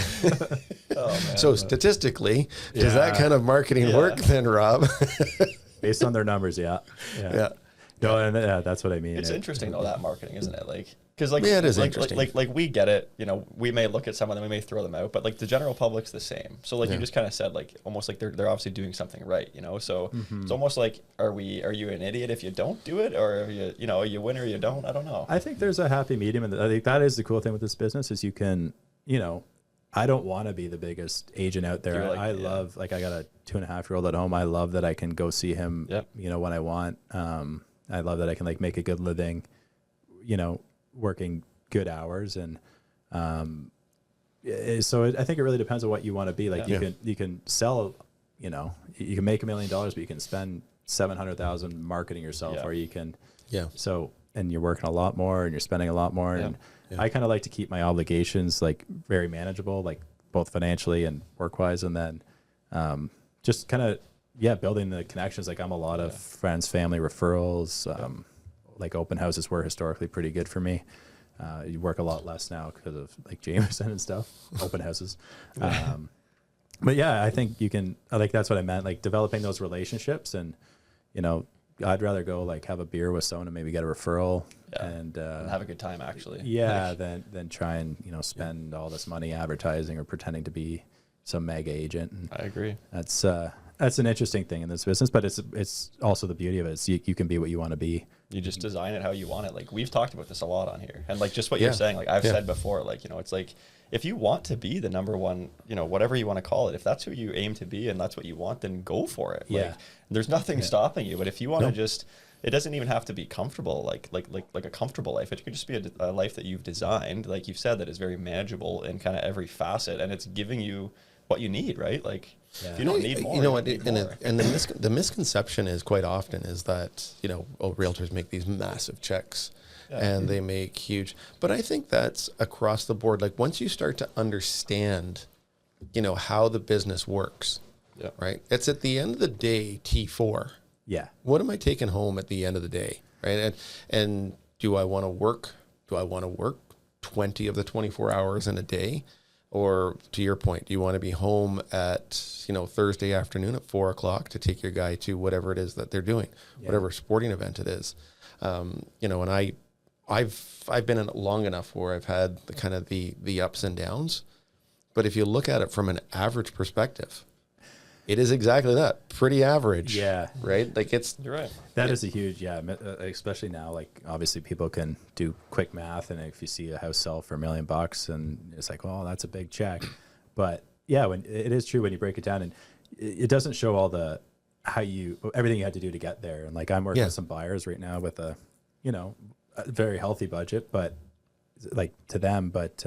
Oh, man. So statistically, does that kind of marketing work then, Rob? Based on their numbers, yeah. No, and that's what I mean. It's interesting though, that marketing, isn't it? Like, because like, it is interesting. Like we get it. We may look at someone and we may throw them out, but like the general public's the same. So like you just kind of said, like almost like they're obviously doing something right. So it's almost like, are you an idiot if you don't do it, or are you win or you don't? I don't know. I think there's a happy medium, and I think that is the cool thing with this business is you can, I don't want to be the biggest agent out there. I love, I got a 2.5-year-old at home. I love that I can go see him, when I want. I love that I can make a good living, working good hours. And so I think it really depends on what you want to be. You can sell, you can make $1 million, but you can spend $700,000 marketing yourself, or you can, and you're working a lot more and you're spending a lot more. And I kind of like to keep my obligations very manageable, both financially and work wise. And then just kind of, building the connections. I'm a lot of friends, family referrals, open houses were historically pretty good for me. You work a lot less now because of like Jameson and stuff, open houses. But yeah, I think you can, like, that's what I meant, like developing those relationships. And, you know, I'd rather go like have a beer with someone and maybe get a referral and have a good time actually. Yeah. Than try and, you know, spend all this money advertising or pretending to be some mega agent. And I agree. That's an interesting thing in this business, but it's also the beauty of it. Is you can be what you want to be. You just design it how you want it. Like we've talked about this a lot on here, and like just what you're saying, like I've said before, like, you know, it's like if you want to be the number one, you know, whatever you want to call it, if that's who you aim to be and that's what you want, then go for it. Like there's nothing stopping you. But if you want to just, it doesn't even have to be comfortable, like a comfortable life. It could just be a life that you've designed, like you've said, that is very manageable in kind of every facet, and it's giving you what you need, right? Like if you don't need more, you know what, and the misconception is quite often is that, you know, realtors make these massive checks and they make huge, but I think that's across the board. Like once you start to understand, you know, how the business works, right? It's at the end of the day, T4. Yeah. What am I taking home at the end of the day, right? And do I want to work? Do I want to work 20 of the 24 hours in a day? Or to your point, do you want to be home at, you know, Thursday afternoon at 4 o'clock to take your guy to whatever it is that they're doing, whatever sporting event it is? You know, and I've been in it long enough where I've had the kind of the ups and downs. But if you look at it from an average perspective, it is exactly that, pretty average. Yeah. Right? Like you're right. That is a huge, especially now, like obviously people can do quick math, and if you see a house sell for $1 million and it's like, well, that's a big check. But yeah, when it is true when you break it down, and it doesn't show all everything you had to do to get there. And like I'm working with some buyers right now with a very healthy budget, but like to them, but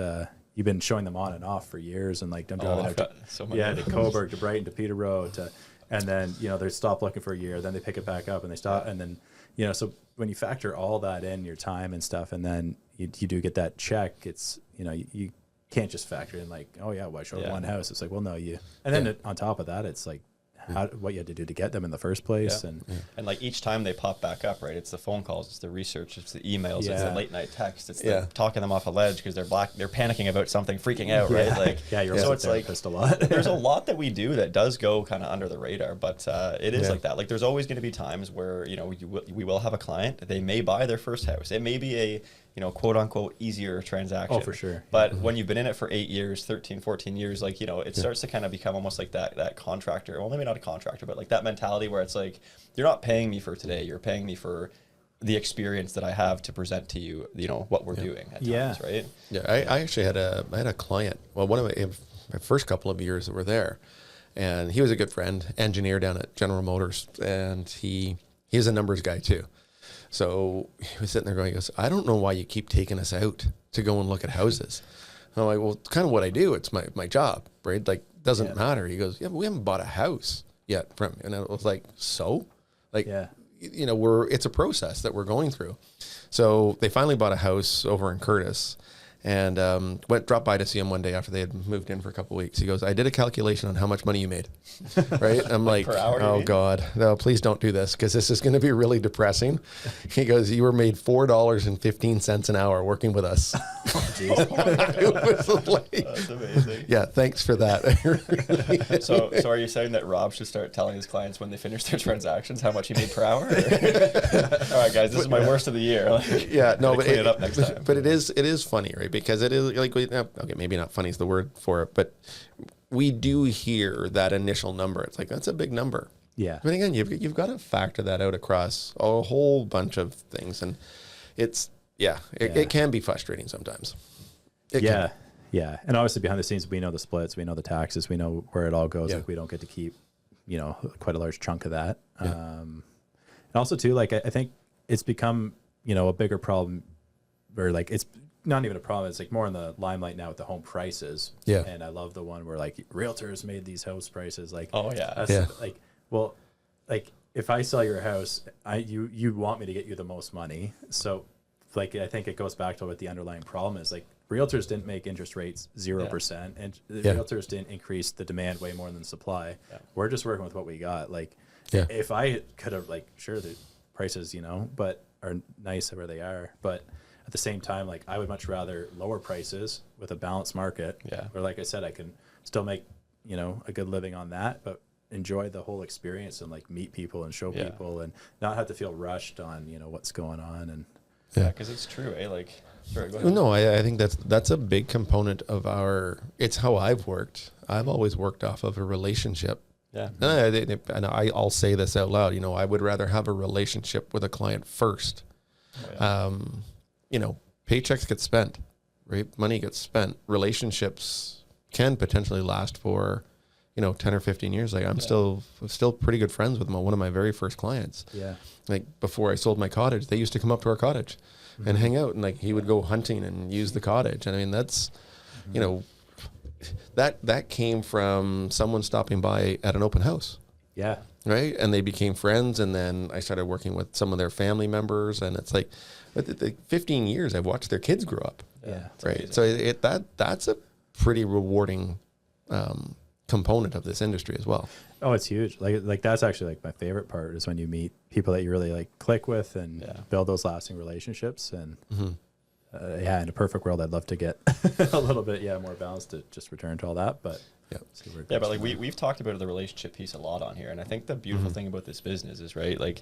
you've been showing them on and off for years, and like I'm driving out to Coburg, to Brighton, to Peterborough, and then, you know, they stop looking for a year, then they pick it back up and they stop, and then, you know, so when you factor all that in, your time and stuff, and then you do get that check, it's, you know, you can't just factor in like, oh yeah, well, I showed one house. It's like, well, no, and then on top of that, it's like what you had to do to get them in the first place. And like each time they pop back up, right, it's the phone calls, it's the research, it's the emails, it's the late night text, it's the talking them off a ledge because they're panicking about something, freaking out, right? Like you're so also it's like a lot. There's a lot that we do that does go kind of under the radar, but it is like that. Like there's always going to be times where, you know, we will have a client, they may buy their first house, it may be a, you know, quote unquote easier transaction. Oh, for sure. But when you've been in it for 8 years, 13, 14 years, like, you know, it starts to kind of become almost like that contractor. Well, maybe not a contractor, but like that mentality where it's like, you're not paying me for today, you're paying me for the experience that I have to present to you, you know, what we're doing at times, right? Yeah, I actually had a client, well, one of my first couple of years that were there, and he was a good friend, engineer down at General Motors, and he's a numbers guy too. So he was sitting there going, he goes, I don't know why you keep taking us out to go and look at houses. I'm like, well, it's kind of what I do. It's my job, right? Like, doesn't matter. He goes, yeah, but we haven't bought a house yet from you. And I was like, so? Like, you know, it's a process that we're going through. So they finally bought a house over in Curtis, and dropped by to see him one day after they had moved in for a couple of weeks. He goes, I did a calculation on how much money you made. Right? I'm like, per hour, oh God, no, please don't do this, because this is going to be really depressing. He goes, you were made $4.15 an hour working with us. Oh, geez. It was like, that's amazing. Yeah, thanks for that. So are you saying that Rob should start telling his clients when they finish their transactions how much he made per hour? All right, guys, this is my worst of the year. Yeah, no, but clean it up next time. But it is funny, right? Because it is like, okay, maybe not funny is the word for it, but we do hear that initial number. It's like, that's a big number. Yeah. But again, you've got to factor that out across a whole bunch of things, and it can be frustrating sometimes. Yeah. And obviously behind the scenes, we know the splits, we know the taxes, we know where it all goes. Yeah. Like we don't get to keep, you know, quite a large chunk of that. And also too, like, I think it's become, you know, a bigger problem, or like, it's not even a problem. It's like more in the limelight now with the home prices. Yeah. And I love the one where like realtors made these house prices. Like, oh yeah. That's like, well, like if I sell your house, you want me to get you the most money. So like, I think it goes back to what the underlying problem is. Like, realtors didn't make interest rates 0%, and the realtors didn't increase the demand way more than supply. We're just working with what we got. Like, if I could have, like, sure, the prices, you know, but are nice where they are, but at the same time, like I would much rather lower prices with a balanced market. Yeah. Where, like I said, I can still make, you know, a good living on that, but enjoy the whole experience and like meet people and show people and not have to feel rushed on, you know, what's going on. And yeah, because it's true, eh? Like, sorry, go ahead. No, I think that's a big component of it's how I've worked. I've always worked off of a relationship. Yeah. And I'll say this out loud, you know, I would rather have a relationship with a client first. You know, paychecks get spent, right? Money gets spent. Relationships can potentially last for, you know, 10 or 15 years. Like I'm still pretty good friends with one of my very first clients. yeah, Like before I sold my cottage, they used to come up to our cottage and hang out, and like he would go hunting and use the cottage. And I mean, that's, you know, that came from someone stopping by at an open house. yeah, Right. And they became friends. And then I started working with some of their family members, and it's like, but the 15 years I've watched their kids grow up. yeah. Right. So that's a pretty rewarding, component of this industry as well. Oh, it's huge. Like that's actually like my favorite part is when you meet people that you really like click with and build those lasting relationships. And yeah, in a perfect world, I'd love to get a little bit more balanced to just return to all that. But yeah, but like we've talked about the relationship piece a lot on here, and I think the beautiful thing about this business is, right, like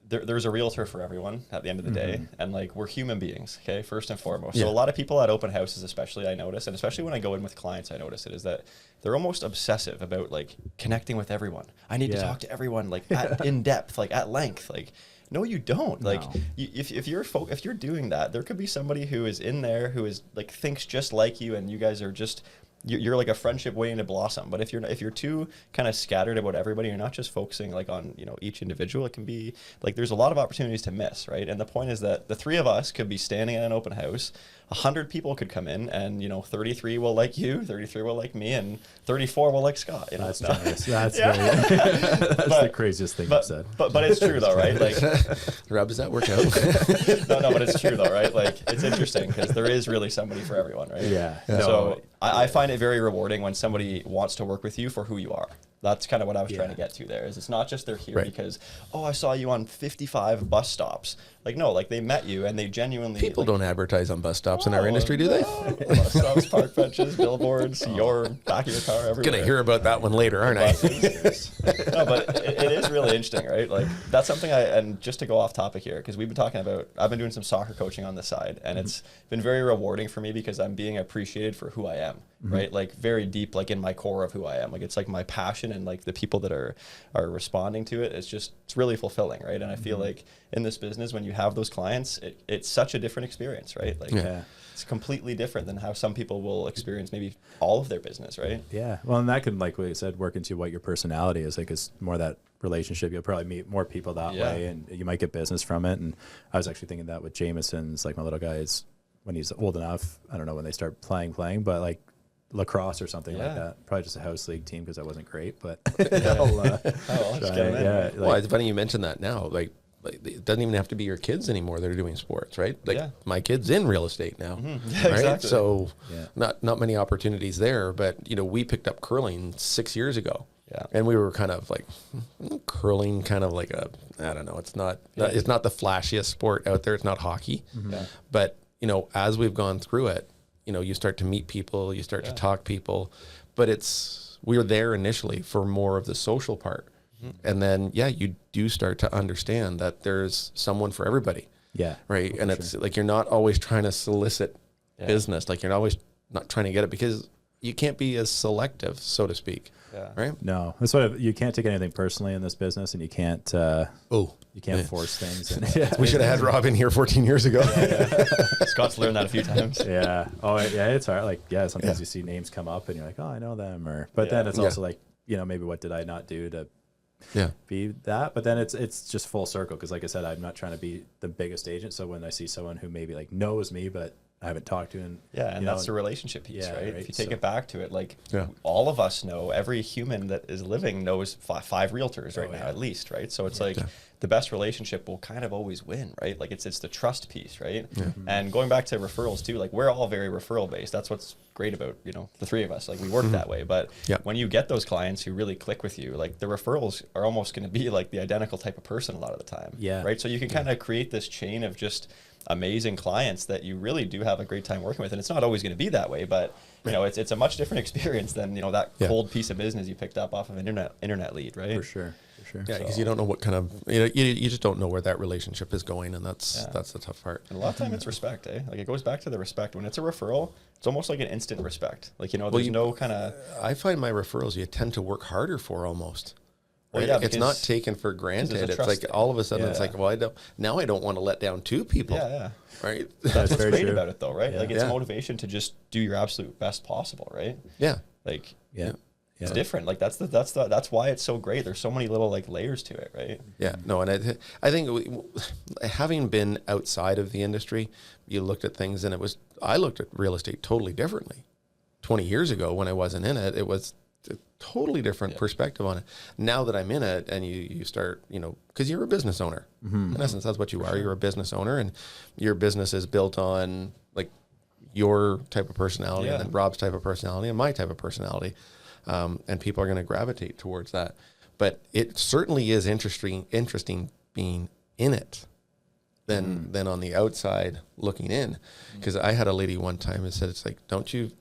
there's a realtor for everyone at the end of the day, and like we're human beings, okay, first and foremost. So a lot of people at open houses, especially, I notice, and especially when I go in with clients, I notice it, is that they're almost obsessive about like connecting with everyone. I need to talk to everyone like in depth, like at length. Like, no, you don't. Like, if you're doing that, there could be somebody who is in there who is like thinks just like you, and you guys are just. You're like a friendship waiting to blossom. But if you're too kind of scattered about everybody, you're not just focusing like on, you know, each individual. It can be like there's a lot of opportunities to miss, right? And the point is that the three of us could be standing at an open house. 100 people could come in, and, you know, 33 will like you, 33 will like me, and 34 will like Scott. You know, that's generous. That's that's the craziest thing you've said. But it's true though, right? Like, Rob, does that work out? no, but it's true though, right? Like, it's interesting because there is really somebody for everyone, right? Yeah. So I find it very rewarding when somebody wants to work with you for who you are. That's kind of what I was trying to get to there. Is it's not just they're here because, oh, I saw you on 55 bus stops. Like, no, like they met you and they genuinely. People don't advertise on bus stops in our industry, do they? Bus stops, park benches, billboards, your back of your car, everywhere. Gonna hear about that one later, aren't I? No, but it is really interesting, right? Like that's something and just to go off topic here, because we've been talking about, I've been doing some soccer coaching on the side, and it's been very rewarding for me because I'm being appreciated for who I am, right? Like very deep, like in my core of who I am. Like it's like my passion, and like the people that are responding to it, it's really fulfilling, right? And I feel like in this business, when you have those clients, it's such a different experience, right? Like it's completely different than how some people will experience maybe all of their business, right? Yeah. Well, and that can, like what you said, work into what your personality is. Like it's more that relationship. You'll probably meet more people that way, and you might get business from it. And I was actually thinking that with Jameson's, like my little guy is, when he's old enough, I don't know when they start playing, but like lacrosse or something like that. Probably just a house league team because I wasn't great, but Well, it's funny you mentioned that now. Like it doesn't even have to be your kids anymore that are doing sports, right? Like my kid's in real estate now, right? Exactly. So not many opportunities there, but you know, we picked up curling 6 years ago. Yeah. And we were kind of like curling, kind of like I don't know. It's not the flashiest sport out there. It's not hockey, but you know, as we've gone through it, you know, you start to meet people, you start to talk people, but we were there initially for more of the social part. And then, you do start to understand that there's someone for everybody. Yeah. Right. And it's like, you're not always trying to solicit business. Like you're always not trying to get it because you can't be as selective, so to speak. Yeah. Right. No, that's what you can't take anything personally in this business, and you can't, force things. And, we should have had Rob in here 14 years ago. Scott's learned that a few times. Yeah. Oh yeah. It's hard. Like, sometimes you see names come up and you're like, oh, I know them. But then it's also like, you know, maybe what did I not do to be that? But then it's just full circle. Cause like I said, I'm not trying to be the biggest agent. So when I see someone who maybe like knows me, but I haven't talked to him. And that's the relationship piece, right? If you take it back to it, like all of us know, every human that is living knows five realtors right now, at least, right? So it's like the best relationship will kind of always win, right? Like it's the trust piece, right? And going back to referrals too, like we're all very referral based. That's what's great about, you know, the three of us, like we work that way. But when you get those clients who really click with you, like the referrals are almost going to be like the identical type of person a lot of the time, right? So you can kind of create this chain of just amazing clients that you really do have a great time working with. And it's not always going to be that way, but you know, it's a much different experience than, you know, that cold piece of business you picked up off of an internet lead, right? For sure. Yeah, because you don't know what kind of, you just don't know where that relationship is going, and that's the tough part. And a lot of time it's respect, eh? Like, it goes back to the respect. When it's a referral, it's almost like an instant respect. Like, you know, there's no kind of... I find my referrals you tend to work harder for almost. Right? Well, yeah, it's not taken for granted. It's like all of a sudden it's like, well, I don't want to let down two people. Yeah. Right. That's what's great true. about it, though, right? Yeah. Like, it's motivation to just do your absolute best possible, right? Yeah. Like, it's different. Like, that's why it's so great. There's so many little like layers to it, right? Yeah. No, and I think having been outside of the industry, you looked at things, and I looked at real estate totally differently. 20 years ago, when I wasn't in it, it was a totally different perspective on it. Now that I'm in it, and you start, you know, because you're a business owner. In essence, that's what you are. You're a business owner, and your business is built on like your type of personality, and then Rob's type of personality, and my type of personality. And people are going to gravitate towards that. But it certainly is interesting being in it than on the outside looking in. Because I had a lady one time and said, it's like, don't you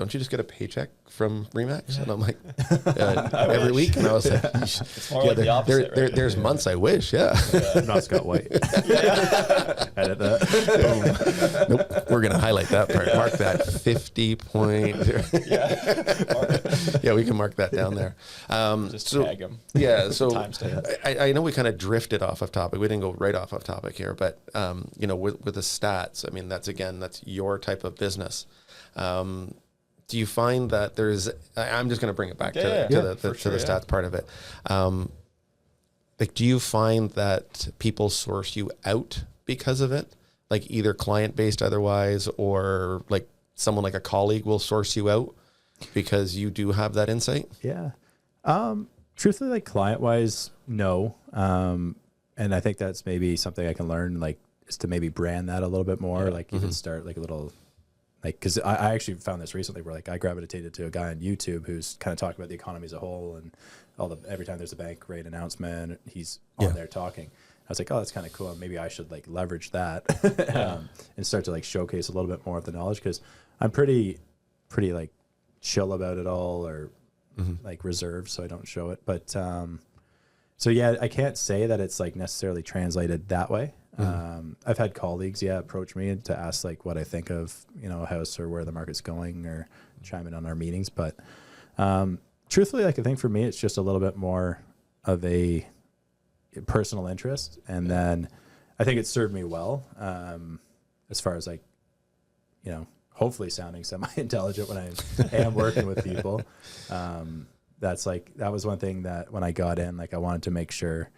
just get a paycheck from Remax? And I'm like, every week. And I was like, it's more like the opposite, right? There's months I wish, I'm not Scott White. Edit that. Nope. We're going to highlight that part. Mark that 50 point. Yeah, we can mark that down there. Just tag them. Yeah, so Timestamp. I know we kind of drifted off of topic. We didn't go right off of topic here, but you know, with the stats, I mean, that's your type of business. Do you find that I'm just going to bring it back to the stats part of it. Like, do you find that people source you out because of it? Like, either client-based otherwise, or like someone like a colleague will source you out because you do have that insight? Yeah. Truthfully, like client-wise, no. And I think that's maybe something I can learn, like, is to maybe brand that a little bit more, like even start like a little... Like, because I actually found this recently where, like, I gravitated to a guy on YouTube who's kind of talking about the economy as a whole, and every time there's a bank rate announcement, he's on there talking. I was like, oh, that's kind of cool. Maybe I should, like, leverage that and start to, like, showcase a little bit more of the knowledge, because I'm pretty, like, chill about it all, or, like, reserved, so I don't show it. But, so, yeah, I can't say that it's, like, necessarily translated that way. I've had colleagues, approach me to ask like what I think of, you know, a house or where the market's going, or chime in on our meetings. But truthfully, like, I think for me, it's just a little bit more of a personal interest. And then I think it served me well, as far as, like, you know, hopefully sounding semi-intelligent when I am working with people. That was one thing that when I got in, like, I wanted to make sure,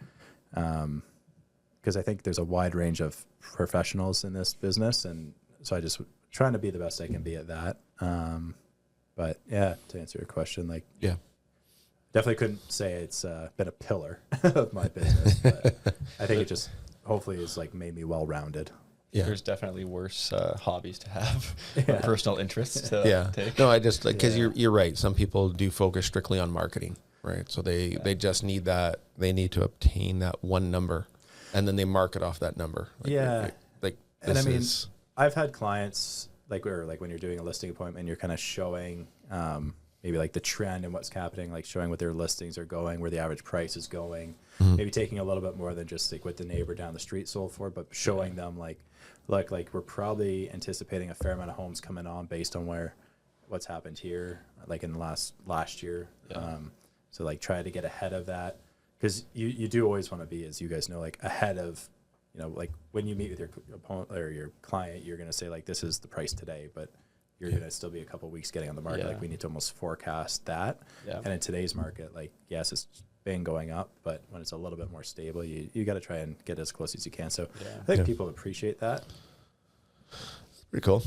because I think there's a wide range of professionals in this business, and so I just trying to be the best I can be at that. But yeah, to answer your question, like, definitely couldn't say it's been a pillar of my business, but I think it just hopefully has, like, made me well-rounded. Yeah. There's definitely worse hobbies to have, or personal interests to take. No, I just, like, because you're right. Some people do focus strictly on marketing, right? So they just need that. They need to obtain that one number, and then they market off that number. Like, and I mean, I've had clients like when you're doing a listing appointment, you're kind of showing maybe like the trend and what's happening, like showing what their listings are going, where the average price is going, maybe taking a little bit more than just like what the neighbor down the street sold for, but showing them like we're probably anticipating a fair amount of homes coming on based on what's happened here, like in the last year. So like try to get ahead of that, because you do always want to be, as you guys know, like ahead of, you know, like when you meet with your opponent or your client, you're going to say like, this is the price today, but you're going to still be a couple of weeks getting on the market. Like we need to almost forecast that. And in today's market, like, yes, it's been going up, but when it's a little bit more stable, you got to try and get as close as you can. So I think people appreciate that. Pretty cool.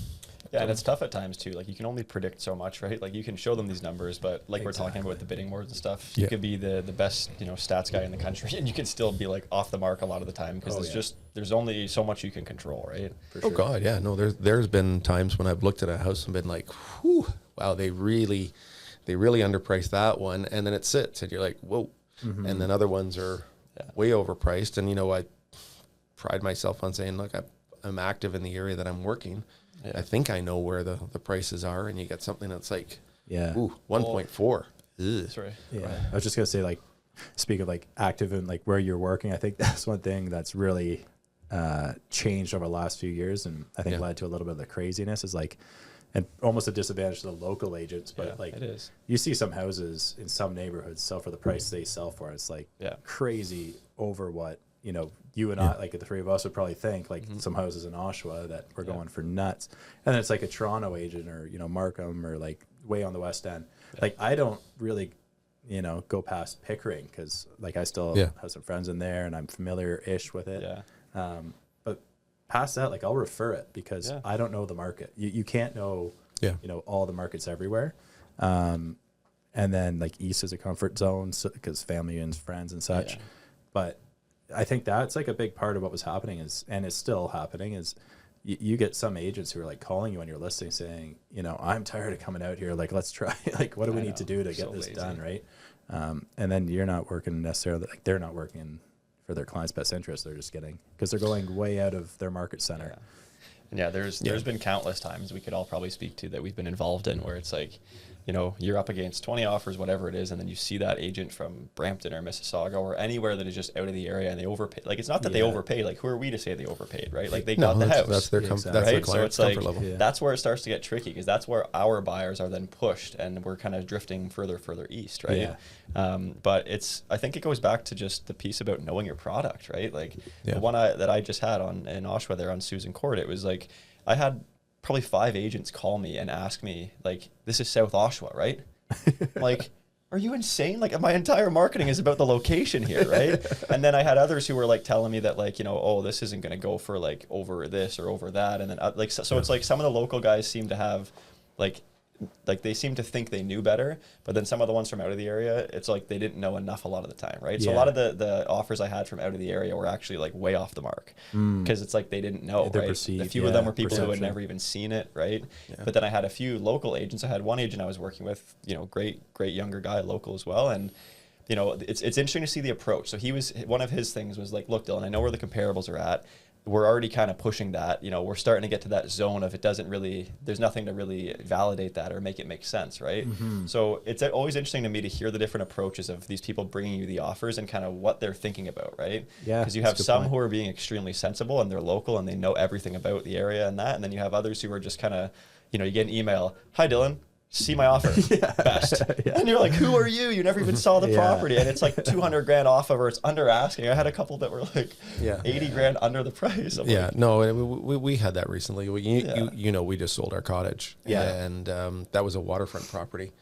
Yeah, and it's tough at times too. Like, you can only predict so much, right? Like, you can show them these numbers, but like we're talking about with the bidding wars and stuff, you could be the best, you know, stats guy in the country, and you can still be like off the mark a lot of the time, because there's only so much you can control, right? Oh God, yeah. No, there's been times when I've looked at a house and been like, whew, wow, they really underpriced that one, and then it sits, and you're like, whoa. And then other ones are way overpriced, and you know, I pride myself on saying, look, am active in the area that I'm working, I think I know where the prices are, and you get something that's like, ooh, 1.4. Sorry. Yeah. I was just going to say, like, speak of like active and like where you're working, I think that's one thing that's really changed over the last few years, and I think led to a little bit of the craziness is like, and almost a disadvantage to the local agents, but like it is. You see some houses in some neighborhoods sell for the price they sell for. It's like crazy over what, you know, you and I, like the three of us would probably think, like some houses in Oshawa that were going for nuts. And then it's like a Toronto agent or, you know, Markham or like way on the West End. Like I don't really, you know, go past Pickering because like I still have some friends in there and I'm familiar-ish with it. But past that, like I'll refer it because I don't know the market. You can't know, you know, all the markets everywhere. And then like East is a comfort zone because family and friends and such. But I think that's like a big part of what was happening is, and is still happening is you get some agents who are like calling you on your listing saying, you know, I'm tired of coming out here. Like, let's try, like, what do we need to do to get this done? Right. And then you're not working necessarily, like they're not working for their client's best interest. They're just getting, because they're going way out of their market center. And there's been countless times we could all probably speak to that we've been involved in where it's like, you know, you're up against 20 offers, whatever it is, and then you see that agent from Brampton or Mississauga or anywhere that is just out of the area and they overpaid. Like, it's not that they overpaid. Like, who are we to say they overpaid, right? Like, they got the house. That's their that's their so it's comfort like, level. that's where it starts to get tricky because that's where our buyers are then pushed and we're kind of drifting further east, right? But I think it goes back to just the piece about knowing your product, right? Like, the one that I just had in Oshawa there on Susan Court, it was like, I had probably 5 agents call me and ask me, like, this is South Oshawa, right? Like, are you insane? Like, my entire marketing is about the location here, right? And then I had others who were like telling me that, like, you know, oh, this isn't going to go for like over this or over that. And then like, so it's like some of the local guys seem to have like they seem to think they knew better, but then some of the ones from out of the area, it's like they didn't know enough a lot of the time, right? So a lot of the offers I had from out of the area were actually like way off the mark because it's like they didn't know, right? A few of them were people who had never even seen it, right? But then I had a few local agents. I had one agent I was working with, you know, great younger guy, local as well, and you know, it's interesting to see the approach. So he was, one of his things was like, look, Dylan, I know where the comparables are at. We're already kind of pushing that, you know, we're starting to get to that zone of there's nothing to really validate that or make it make sense, right? So it's always interesting to me to hear the different approaches of these people bringing you the offers and kind of what they're thinking about, right? Yeah. Because you have some who are being extremely sensible and they're local and they know everything about the area and that. And then you have others who are just kind of, you know, you get an email, hi Dylan, see my offer, best. And you're like, who are you? You never even saw the property. And it's like 200 grand off of, or it's under asking. I had a couple that were like 80 grand under the price. I'm like, no, we had that recently. You know, we just sold our cottage. And that was a waterfront property.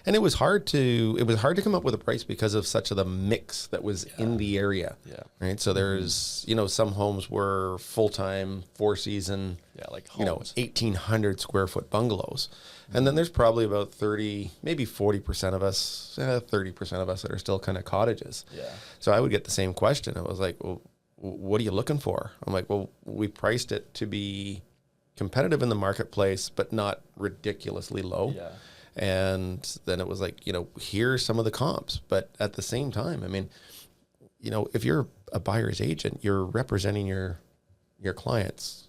And it was hard to come up with a price because of such of the mix that was in the area. Right. So there's, you know, some homes were full-time, 4-season, like homes. You know, 1,800 square foot bungalows. And then there's probably about 30, maybe 40% of us, 30% of us that are still kind of cottages. So I would get the same question. I was like, well, what are you looking for? I'm like, well, we priced it to be competitive in the marketplace, but not ridiculously low. And then it was like, you know, here's some of the comps. But at the same time, I mean, you know, if you're a buyer's agent, you're representing your clients.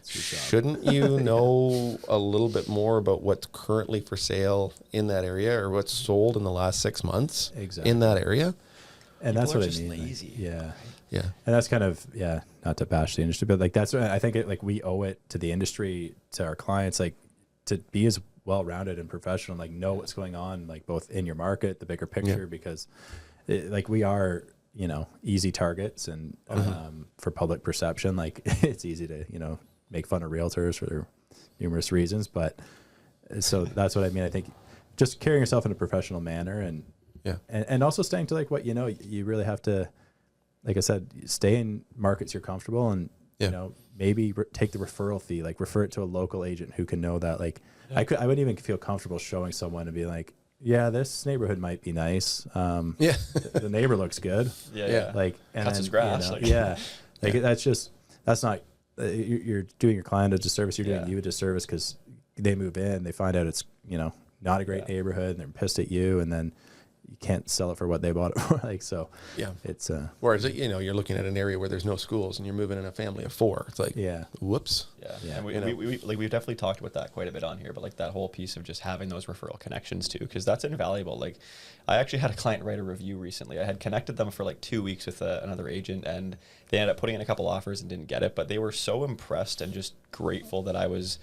Shouldn't you know a little bit more about what's currently for sale in that area or what's sold in the last 6 months in that area? And People that's what I just mean. Lazy. And that's kind of, not to bash the industry, but like that's what I think like we owe it to the industry, to our clients, like to be as well-rounded and professional, like know what's going on, like both in your market, the bigger picture, because like we are, you know, easy targets and for public perception, like it's easy to, you know, make fun of realtors for numerous reasons. But so that's what I mean. I think just carrying yourself in a professional manner and also staying to like what, you know, you really have to, like I said, stay in markets you're comfortable and, you know, maybe take the referral fee, like refer it to a local agent who can know that. Like I wouldn't even feel comfortable showing someone and be like, yeah, this neighborhood might be nice. The neighbor looks good. Like, and cuts his grass. You know, like that's not, you're doing your client a disservice. You're doing you a disservice because they move in, they find out it's, you know, not a great neighborhood and they're pissed at you. And then you can't sell it for what they bought it for. Like, so Yeah. it's Whereas, you know, you're looking at an area where there's no schools and you're moving in a family of 4. It's like, yeah. whoops. Yeah. And we've definitely talked about that quite a bit on here, but like that whole piece of just having those referral connections too, because that's invaluable. Like I actually had a client write a review recently. I had connected them for like 2 weeks with another agent, and they ended up putting in a couple offers and didn't get it, but they were so impressed and just grateful that I was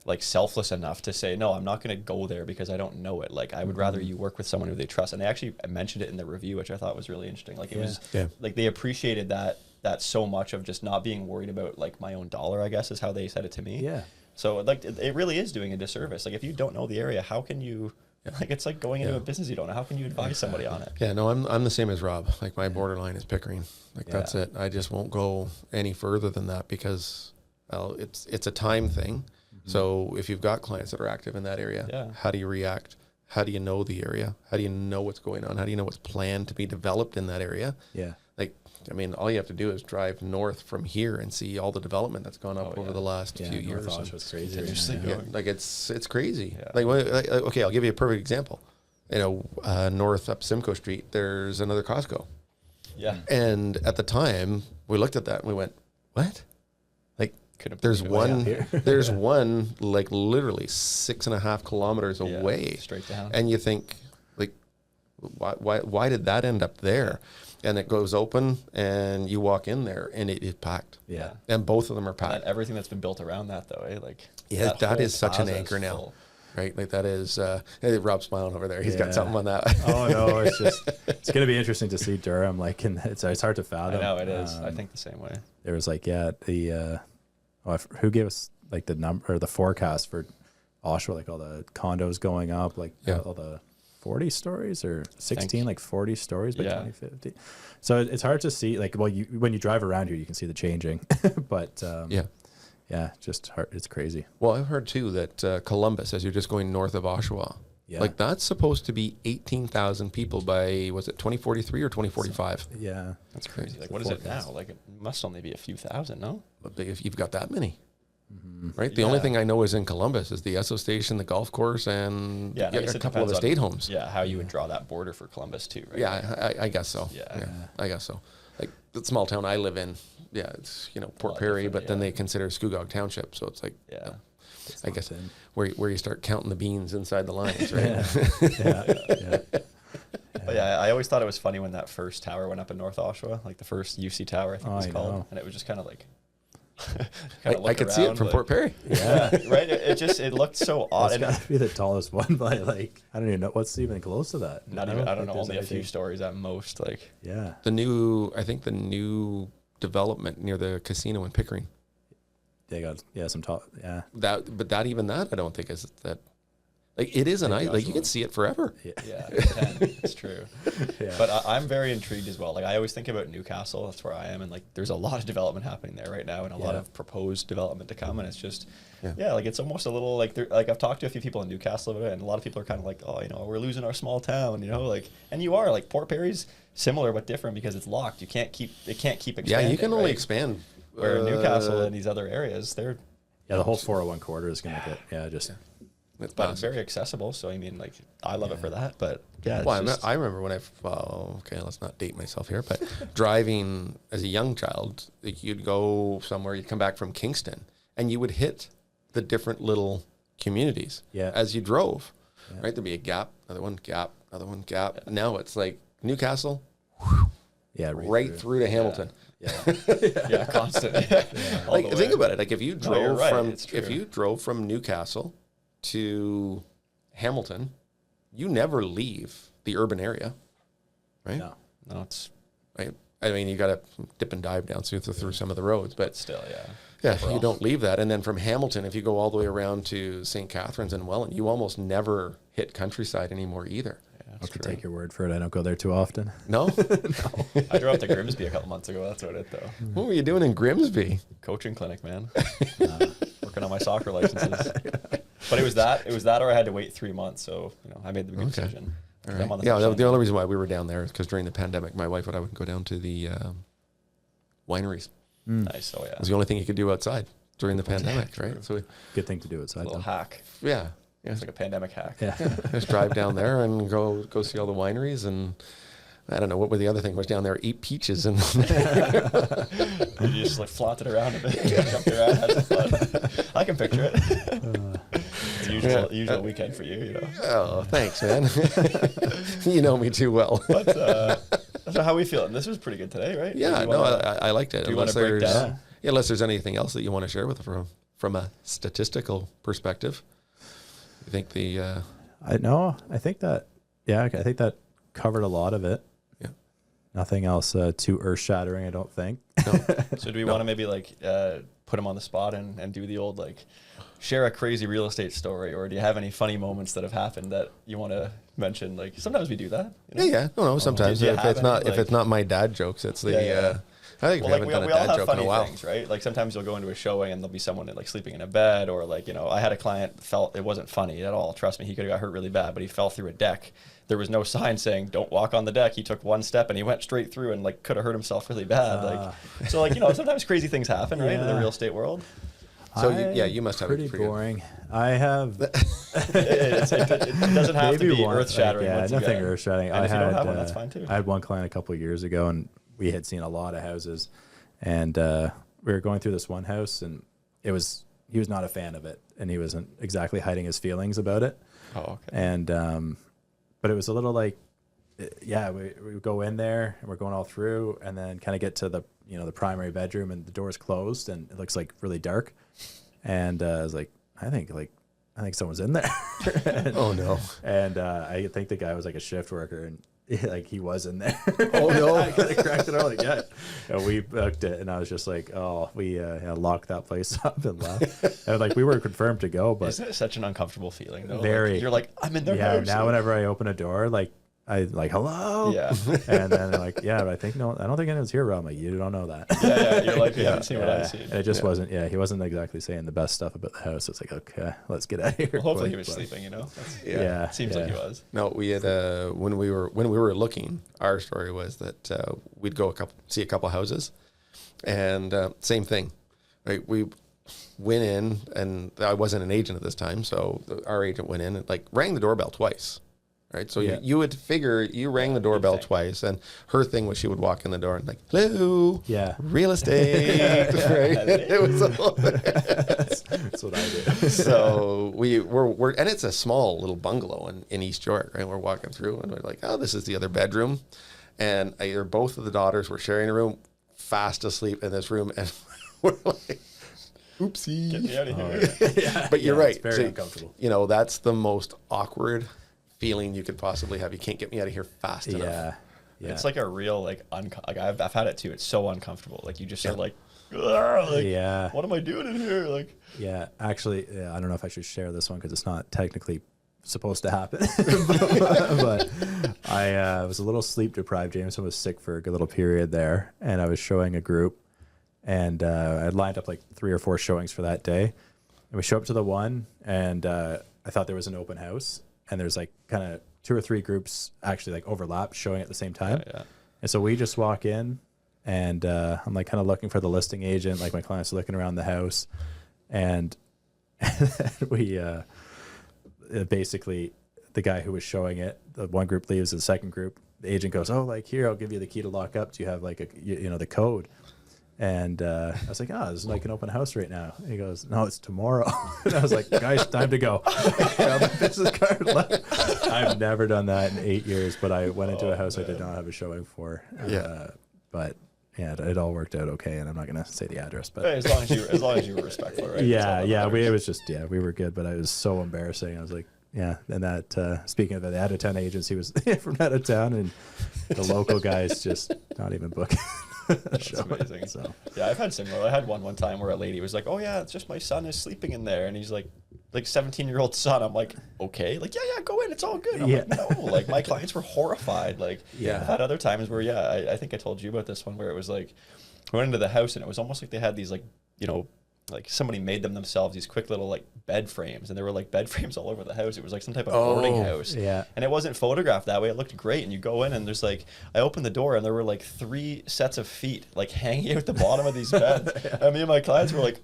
like selfless enough to say, no, I'm not going to go there because I don't know it. Like I would rather you work with someone who they trust. And they actually mentioned it in the review, which I thought was really interesting. Like it was like they appreciated that so much of just not being worried about like my own dollar, I guess is how they said it to me. Yeah. So like it really is doing a disservice. Like if you don't know the area, how can you, like it's like going into a business you don't know. How can you advise somebody on it? Yeah, no, I'm the same as Rob. Like my borderline is Pickering. Like that's it. I just won't go any further than that because it's a time thing. So if you've got clients that are active in that area, how do you react? How do you know the area? How do you know what's going on? How do you know what's planned to be developed in that area? Yeah. Like, I mean, all you have to do is drive north from here and see all the development that's gone up over the last few years. North Oshawa's crazy. Like it's crazy. Yeah. Like, okay, I'll give you a perfect example. You know, north up Simcoe Street, there's another Costco. Yeah. And at the time, we looked at that and we went, what? There's one like literally 6.5 kilometers away, straight down. And you think like, why did that end up there? And it goes open and you walk in there and it is packed. Yeah. And both of them are packed. And everything that's been built around that though, eh? Like that is such an anchor now. Full. Right? Like that is, hey, Rob's smiling over there. He's got something on that. Oh no, it's going to be interesting to see Durham. Like, and it's hard to fathom. I know it is. I think the same way. There was like, who gave us like the number or the forecast for Oshawa, like all the condos going up, like all the 40 stories or 16, like 40 stories by 2050. So it's hard to see, like, well, when you drive around here, you can see the changing, but just hard. It's crazy. Well, I've heard too that Columbus, as you're just going north of Oshawa, like that's supposed to be 18,000 people by, was it 2043 or 2045? Yeah. That's crazy. Like what is it now? Like it must only be a few thousand, no? But if you've got that many, right? The only thing I know is in Columbus is the Esso station, the golf course, and a couple of estate homes. Yeah, how you would draw that border for Columbus too, right? Yeah, I guess so. Yeah, I guess so. Like the small town I live in, it's, you know, Port Perry, but then they consider Scugog Township, so it's like, I guess where you start counting the beans inside the lines, right? But I always thought it was funny when that first tower went up in North Oshawa, like the first UC tower, I think it was called, and it was just kind of like. I could see it from Port Perry. Yeah, right. It looked so odd. It's got to be the tallest one by like I don't even know what's even close to that. Not even. I don't know. Only a few stories at most. Like the new development near the casino in Pickering. They got some tall. Yeah. But I don't think is that. Like it is like you can see it forever. Yeah, it's true. But I'm very intrigued as well. Like I always think about Newcastle. That's where I am, and like there's a lot of development happening there right now, and a lot of proposed development to come. And it's just, like it's almost a little like I've talked to a few people in Newcastle about it, and a lot of people are kind of like, oh, you know, we're losing our small town, you know, like, and you are like Port Perry's similar but different because it's locked. It can't keep expanding. Yeah, you can only expand. Where Newcastle and these other areas, they're the whole 401 corridor is going to get But it's very accessible, so I mean, like, I love it for that. But I remember when let's not date myself here, but driving as a young child, like you'd go somewhere, you'd come back from Kingston, and you would hit the different little communities as you drove. Right, there'd be a gap, another one, gap, another one, gap. Now it's like Newcastle, right through to Hamilton. Constant. Like think about it. Like if you drove from Newcastle to Hamilton, you never leave the urban area, right? No, it's right. I mean, you got to dip and dive down through some of the roads, but still, you don't leave that. And then from Hamilton, if you go all the way around to St. Catharines and Welland, you almost never hit countryside anymore either. I can take your word for it. I don't go there too often. No? I drove to Grimsby a couple months ago. That's about it, though. What were you doing in Grimsby? Coaching clinic, man. Working on my soccer licenses. But it was that or I had to wait 3 months. So, you know, I made the good decision. Right. The only reason why we were down there is because during the pandemic, my wife and I would go down to the wineries. Nice. Oh, yeah. It was the only thing you could do outside during the pandemic, right? So good thing to do outside. A little hack. Yeah. It's like a pandemic hack. Yeah. Just drive down there and go see all the wineries, and I don't know what were the other thing was down there. Eat peaches and You just like flaunt it around a bit, jump around, have some fun. I can picture it. It's usual weekend for you, you know. Oh, thanks, man. You know me too well. But so how are we feeling? This was pretty good today, right? Yeah, I liked it. Do you want to break down? Yeah, unless there's anything else that you want to share with from a statistical perspective. You think I think that covered a lot of it. Yeah. Nothing else too earth-shattering, I don't think. No. So do we want to maybe like put him on the spot and do the old like share a crazy real estate story, or do you have any funny moments that have happened that you want to mention? Like sometimes we do that. You know? Yeah. No. Sometimes if it's not my dad jokes, it's the. I think we haven't done a dad joke in a while. Things, right? Like sometimes you'll go into a showing and there'll be someone like sleeping in a bed, or like, you know, I had a client felt it wasn't funny at all. Trust me, he could have got hurt really bad, but he fell through a deck. There was no sign saying don't walk on the deck. He took one step and he went straight through and like could have hurt himself really bad. So like, you know, sometimes crazy things happen, right, in the real estate world. So you must have pretty it pretty boring. I have. It doesn't have to be earth shattering. Yeah, nothing earth shattering. If you don't have one, that's fine too. I had one client a couple of years ago, and we had seen a lot of houses, and we were going through this one house, and he was not a fan of it, and he wasn't exactly hiding his feelings about it. Oh, okay. And but it was a little like, we go in there and we're going all through, and then kind of get to the primary bedroom, and the door's closed and it looks like really dark, and I was like, I think someone's in there. Oh no. And I think the guy was like a shift worker, and he was in there. Oh no. I kind of cracked it out like, yeah. And we booked it, and I was just like, oh, we locked that place up and left. And like we were confirmed to go, but isn't it such an uncomfortable feeling though? Very. Like, you're like, I'm in their house. Now whenever I open a door, like I like, hello. Yeah. And then they're like, yeah, but I don't think anyone's here, Rob. I'm like, you don't know that. Yeah. You're like, you haven't seen what I've seen. And it just wasn't. Yeah, he wasn't exactly saying the best stuff about the house. It's like, okay, let's get out of here. Well, hopefully he was sleeping. You know. Seems like he was. No, we had when we were looking. Our story was that we'd go see a couple houses, and same thing, right? We went in, and I wasn't an agent at this time, so our agent went in and like rang the doorbell twice. Right, so you would figure you rang the doorbell twice, and her thing was she would walk in the door and like, hello, real estate, right? It was that's what I did. So we're and it's a small little bungalow in East York, right? We're walking through and we're like, oh, this is the other bedroom, and both of the daughters were sharing a room, fast asleep in this room, and we're like, oopsie, get me out of here. But you're right, it's very uncomfortable. You know, that's the most awkward feeling you could possibly have. You can't get me out of here fast enough. Yeah. It's like a real like I've had it too. It's so uncomfortable. Like you just are like, what am I doing in here? Like, actually, I don't know if I should share this one because it's not technically supposed to happen. but I was a little sleep deprived. Jameson was sick for a good little period there, and I was showing a group, and I had lined up like 3 or 4 showings for that day, and we show up to the one, and I thought there was an open house. And there's like kind of 2 or 3 groups actually like overlap showing at the same time. Yeah. And so we just walk in, and I'm like kind of looking for the listing agent. Like my client's looking around the house, and we basically the guy who was showing it, the one group leaves, the second group, the agent goes, oh, like here, I'll give you the key to lock up. Do you have like the code? And I was like, this is like an open house right now. And he goes, no, it's tomorrow. And I was like, guys, time to go. Grab my business card. I've never done that in 8 years, but I went into a house I did not have a showing for. But it all worked out okay, and I'm not going to say the address. But as long as you were respectful, right? We were good, but it was so embarrassing. I was like, and that speaking of the out of town agents, he was from out of town, and the local guys just not even booking. That's amazing. So I've had similar. I had one time where a lady was like, oh yeah, it's just my son is sleeping in there, and he's like 17-year-old son. I'm like, okay, like yeah, go in, it's all good. I'm like, no, like my clients were horrified. Like I've had other times where I think I told you about this one where it was like we went into the house and it was almost like they had these like like somebody made themselves these quick little like bed frames, and there were like bed frames all over the house. It was like some type of boarding house. Yeah. And it wasn't photographed that way. It looked great. And you go in and there's like, I opened the door and there were like 3 sets of feet like hanging out the bottom of these beds. And me and my clients were like,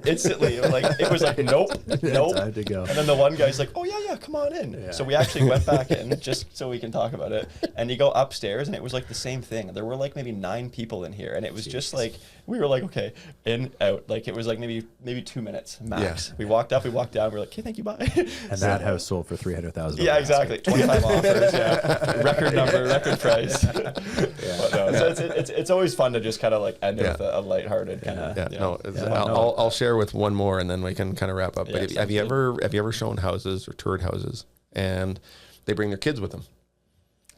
Instantly, it was like, nope. Time to go. And then the one guy's like, oh yeah, come on in. Yeah. So we actually went back in just so we can talk about it. And you go upstairs, and it was like the same thing. There were like maybe 9 people in here, and it was just like, we were like, okay, in, out. Like it was like maybe 2 minutes max. Yeah. We walked up, we walked down, we were like, okay, thank you, bye. And that house sold for $300,000. Yeah, exactly. 25 offers. Yeah, record number, record price. Yeah. But no, so it's always fun to just kind of like end it with a lighthearted kind of. I'll share with one more, and then we can kind of wrap up. Yeah, But have you ever shown houses or toured houses, and they bring their kids with them?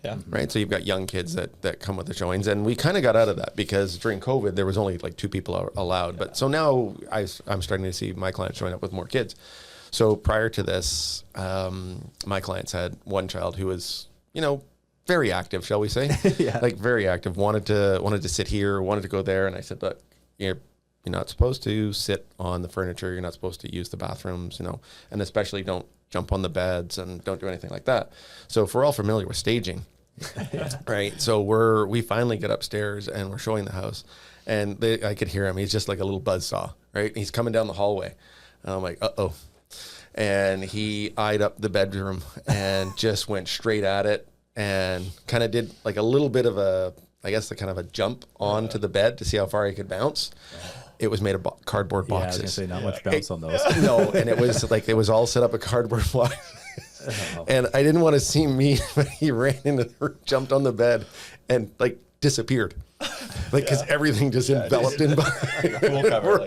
Yeah. Right. So you've got young kids that come with the showings, and we kind of got out of that because during COVID there was only like 2 people allowed. But so now I'm starting to see my clients showing up with more kids. So prior to this, my clients had one child who was, very active, shall we say? Yeah. Like very active. Wanted to sit here, wanted to go there, and I said, look, you're not supposed to sit on the furniture. You're not supposed to use the bathrooms, and especially don't jump on the beds and don't do anything like that. So if we're all familiar with staging, right? So we finally get upstairs and we're showing the house, and I could hear him. He's just like a little buzzsaw, right? He's coming down the hallway, and I'm like, uh-oh. And he eyed up the bedroom and just went straight at it and kind of did like a little bit of a jump onto the bed to see how far he could bounce. It was made of cardboard boxes. Yeah, I was gonna say not much bounce on those. No, and it was all set up a cardboard box. And I didn't want to see me, but he ran into the room, jumped on the bed, and like disappeared. Like, because everything just enveloped in by Pool cover.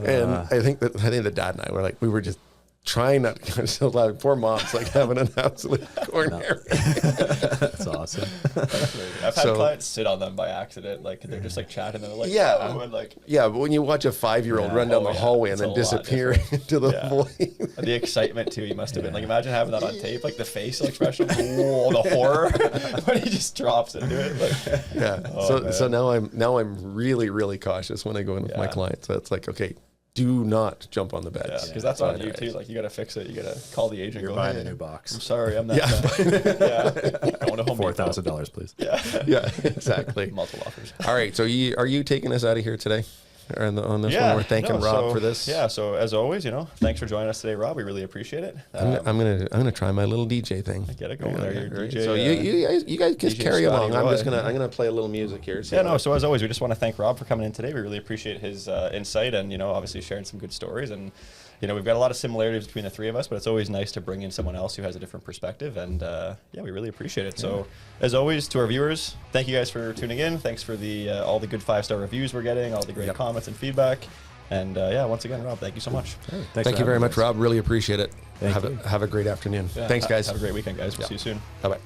and I think the dad and I were like, we were just trying not to go so loud. Poor mom's like having an absolute corner. That's awesome. I've had clients sit on them by accident, like they're just like chatting, and they're like, yeah, oh, and like, yeah. But when you watch a 5-year-old run down the hallway and then disappear into the void, the excitement too, he must have been like, imagine having that on tape, like the facial expression, whoa, the horror when he just drops into it. Like, so now I'm really, really cautious when I go in with my clients. So it's like, okay, do not jump on the bed. Yeah, because that's on you too. Like, you got to fix it. You got to call the agent. You're buying a new box. I'm sorry, I'm not. I want a home $4,000, please. Yeah, exactly. Multiple offers. All right, so are you taking us out of here today? On this one, we're thanking Rob for this. Yeah, so as always, thanks for joining us today, Rob. We really appreciate it. I'm gonna try my little DJ thing. Get it going there, your DJ. So you guys just carry along. I'm gonna play a little music here. So so as always, we just want to thank Rob for coming in today. We really appreciate his insight and obviously sharing some good stories. And we've got a lot of similarities between the three of us, but it's always nice to bring in someone else who has a different perspective. And we really appreciate it. So as always, to our viewers, thank you guys for tuning in. Thanks for all the good 5-star reviews we're getting, all the great comments and feedback. And once again, Rob, thank you so much. Thank you very much, Rob. Really appreciate it. Have a great afternoon. Thanks, guys. Have a great weekend, guys. We'll see you soon. Bye-bye.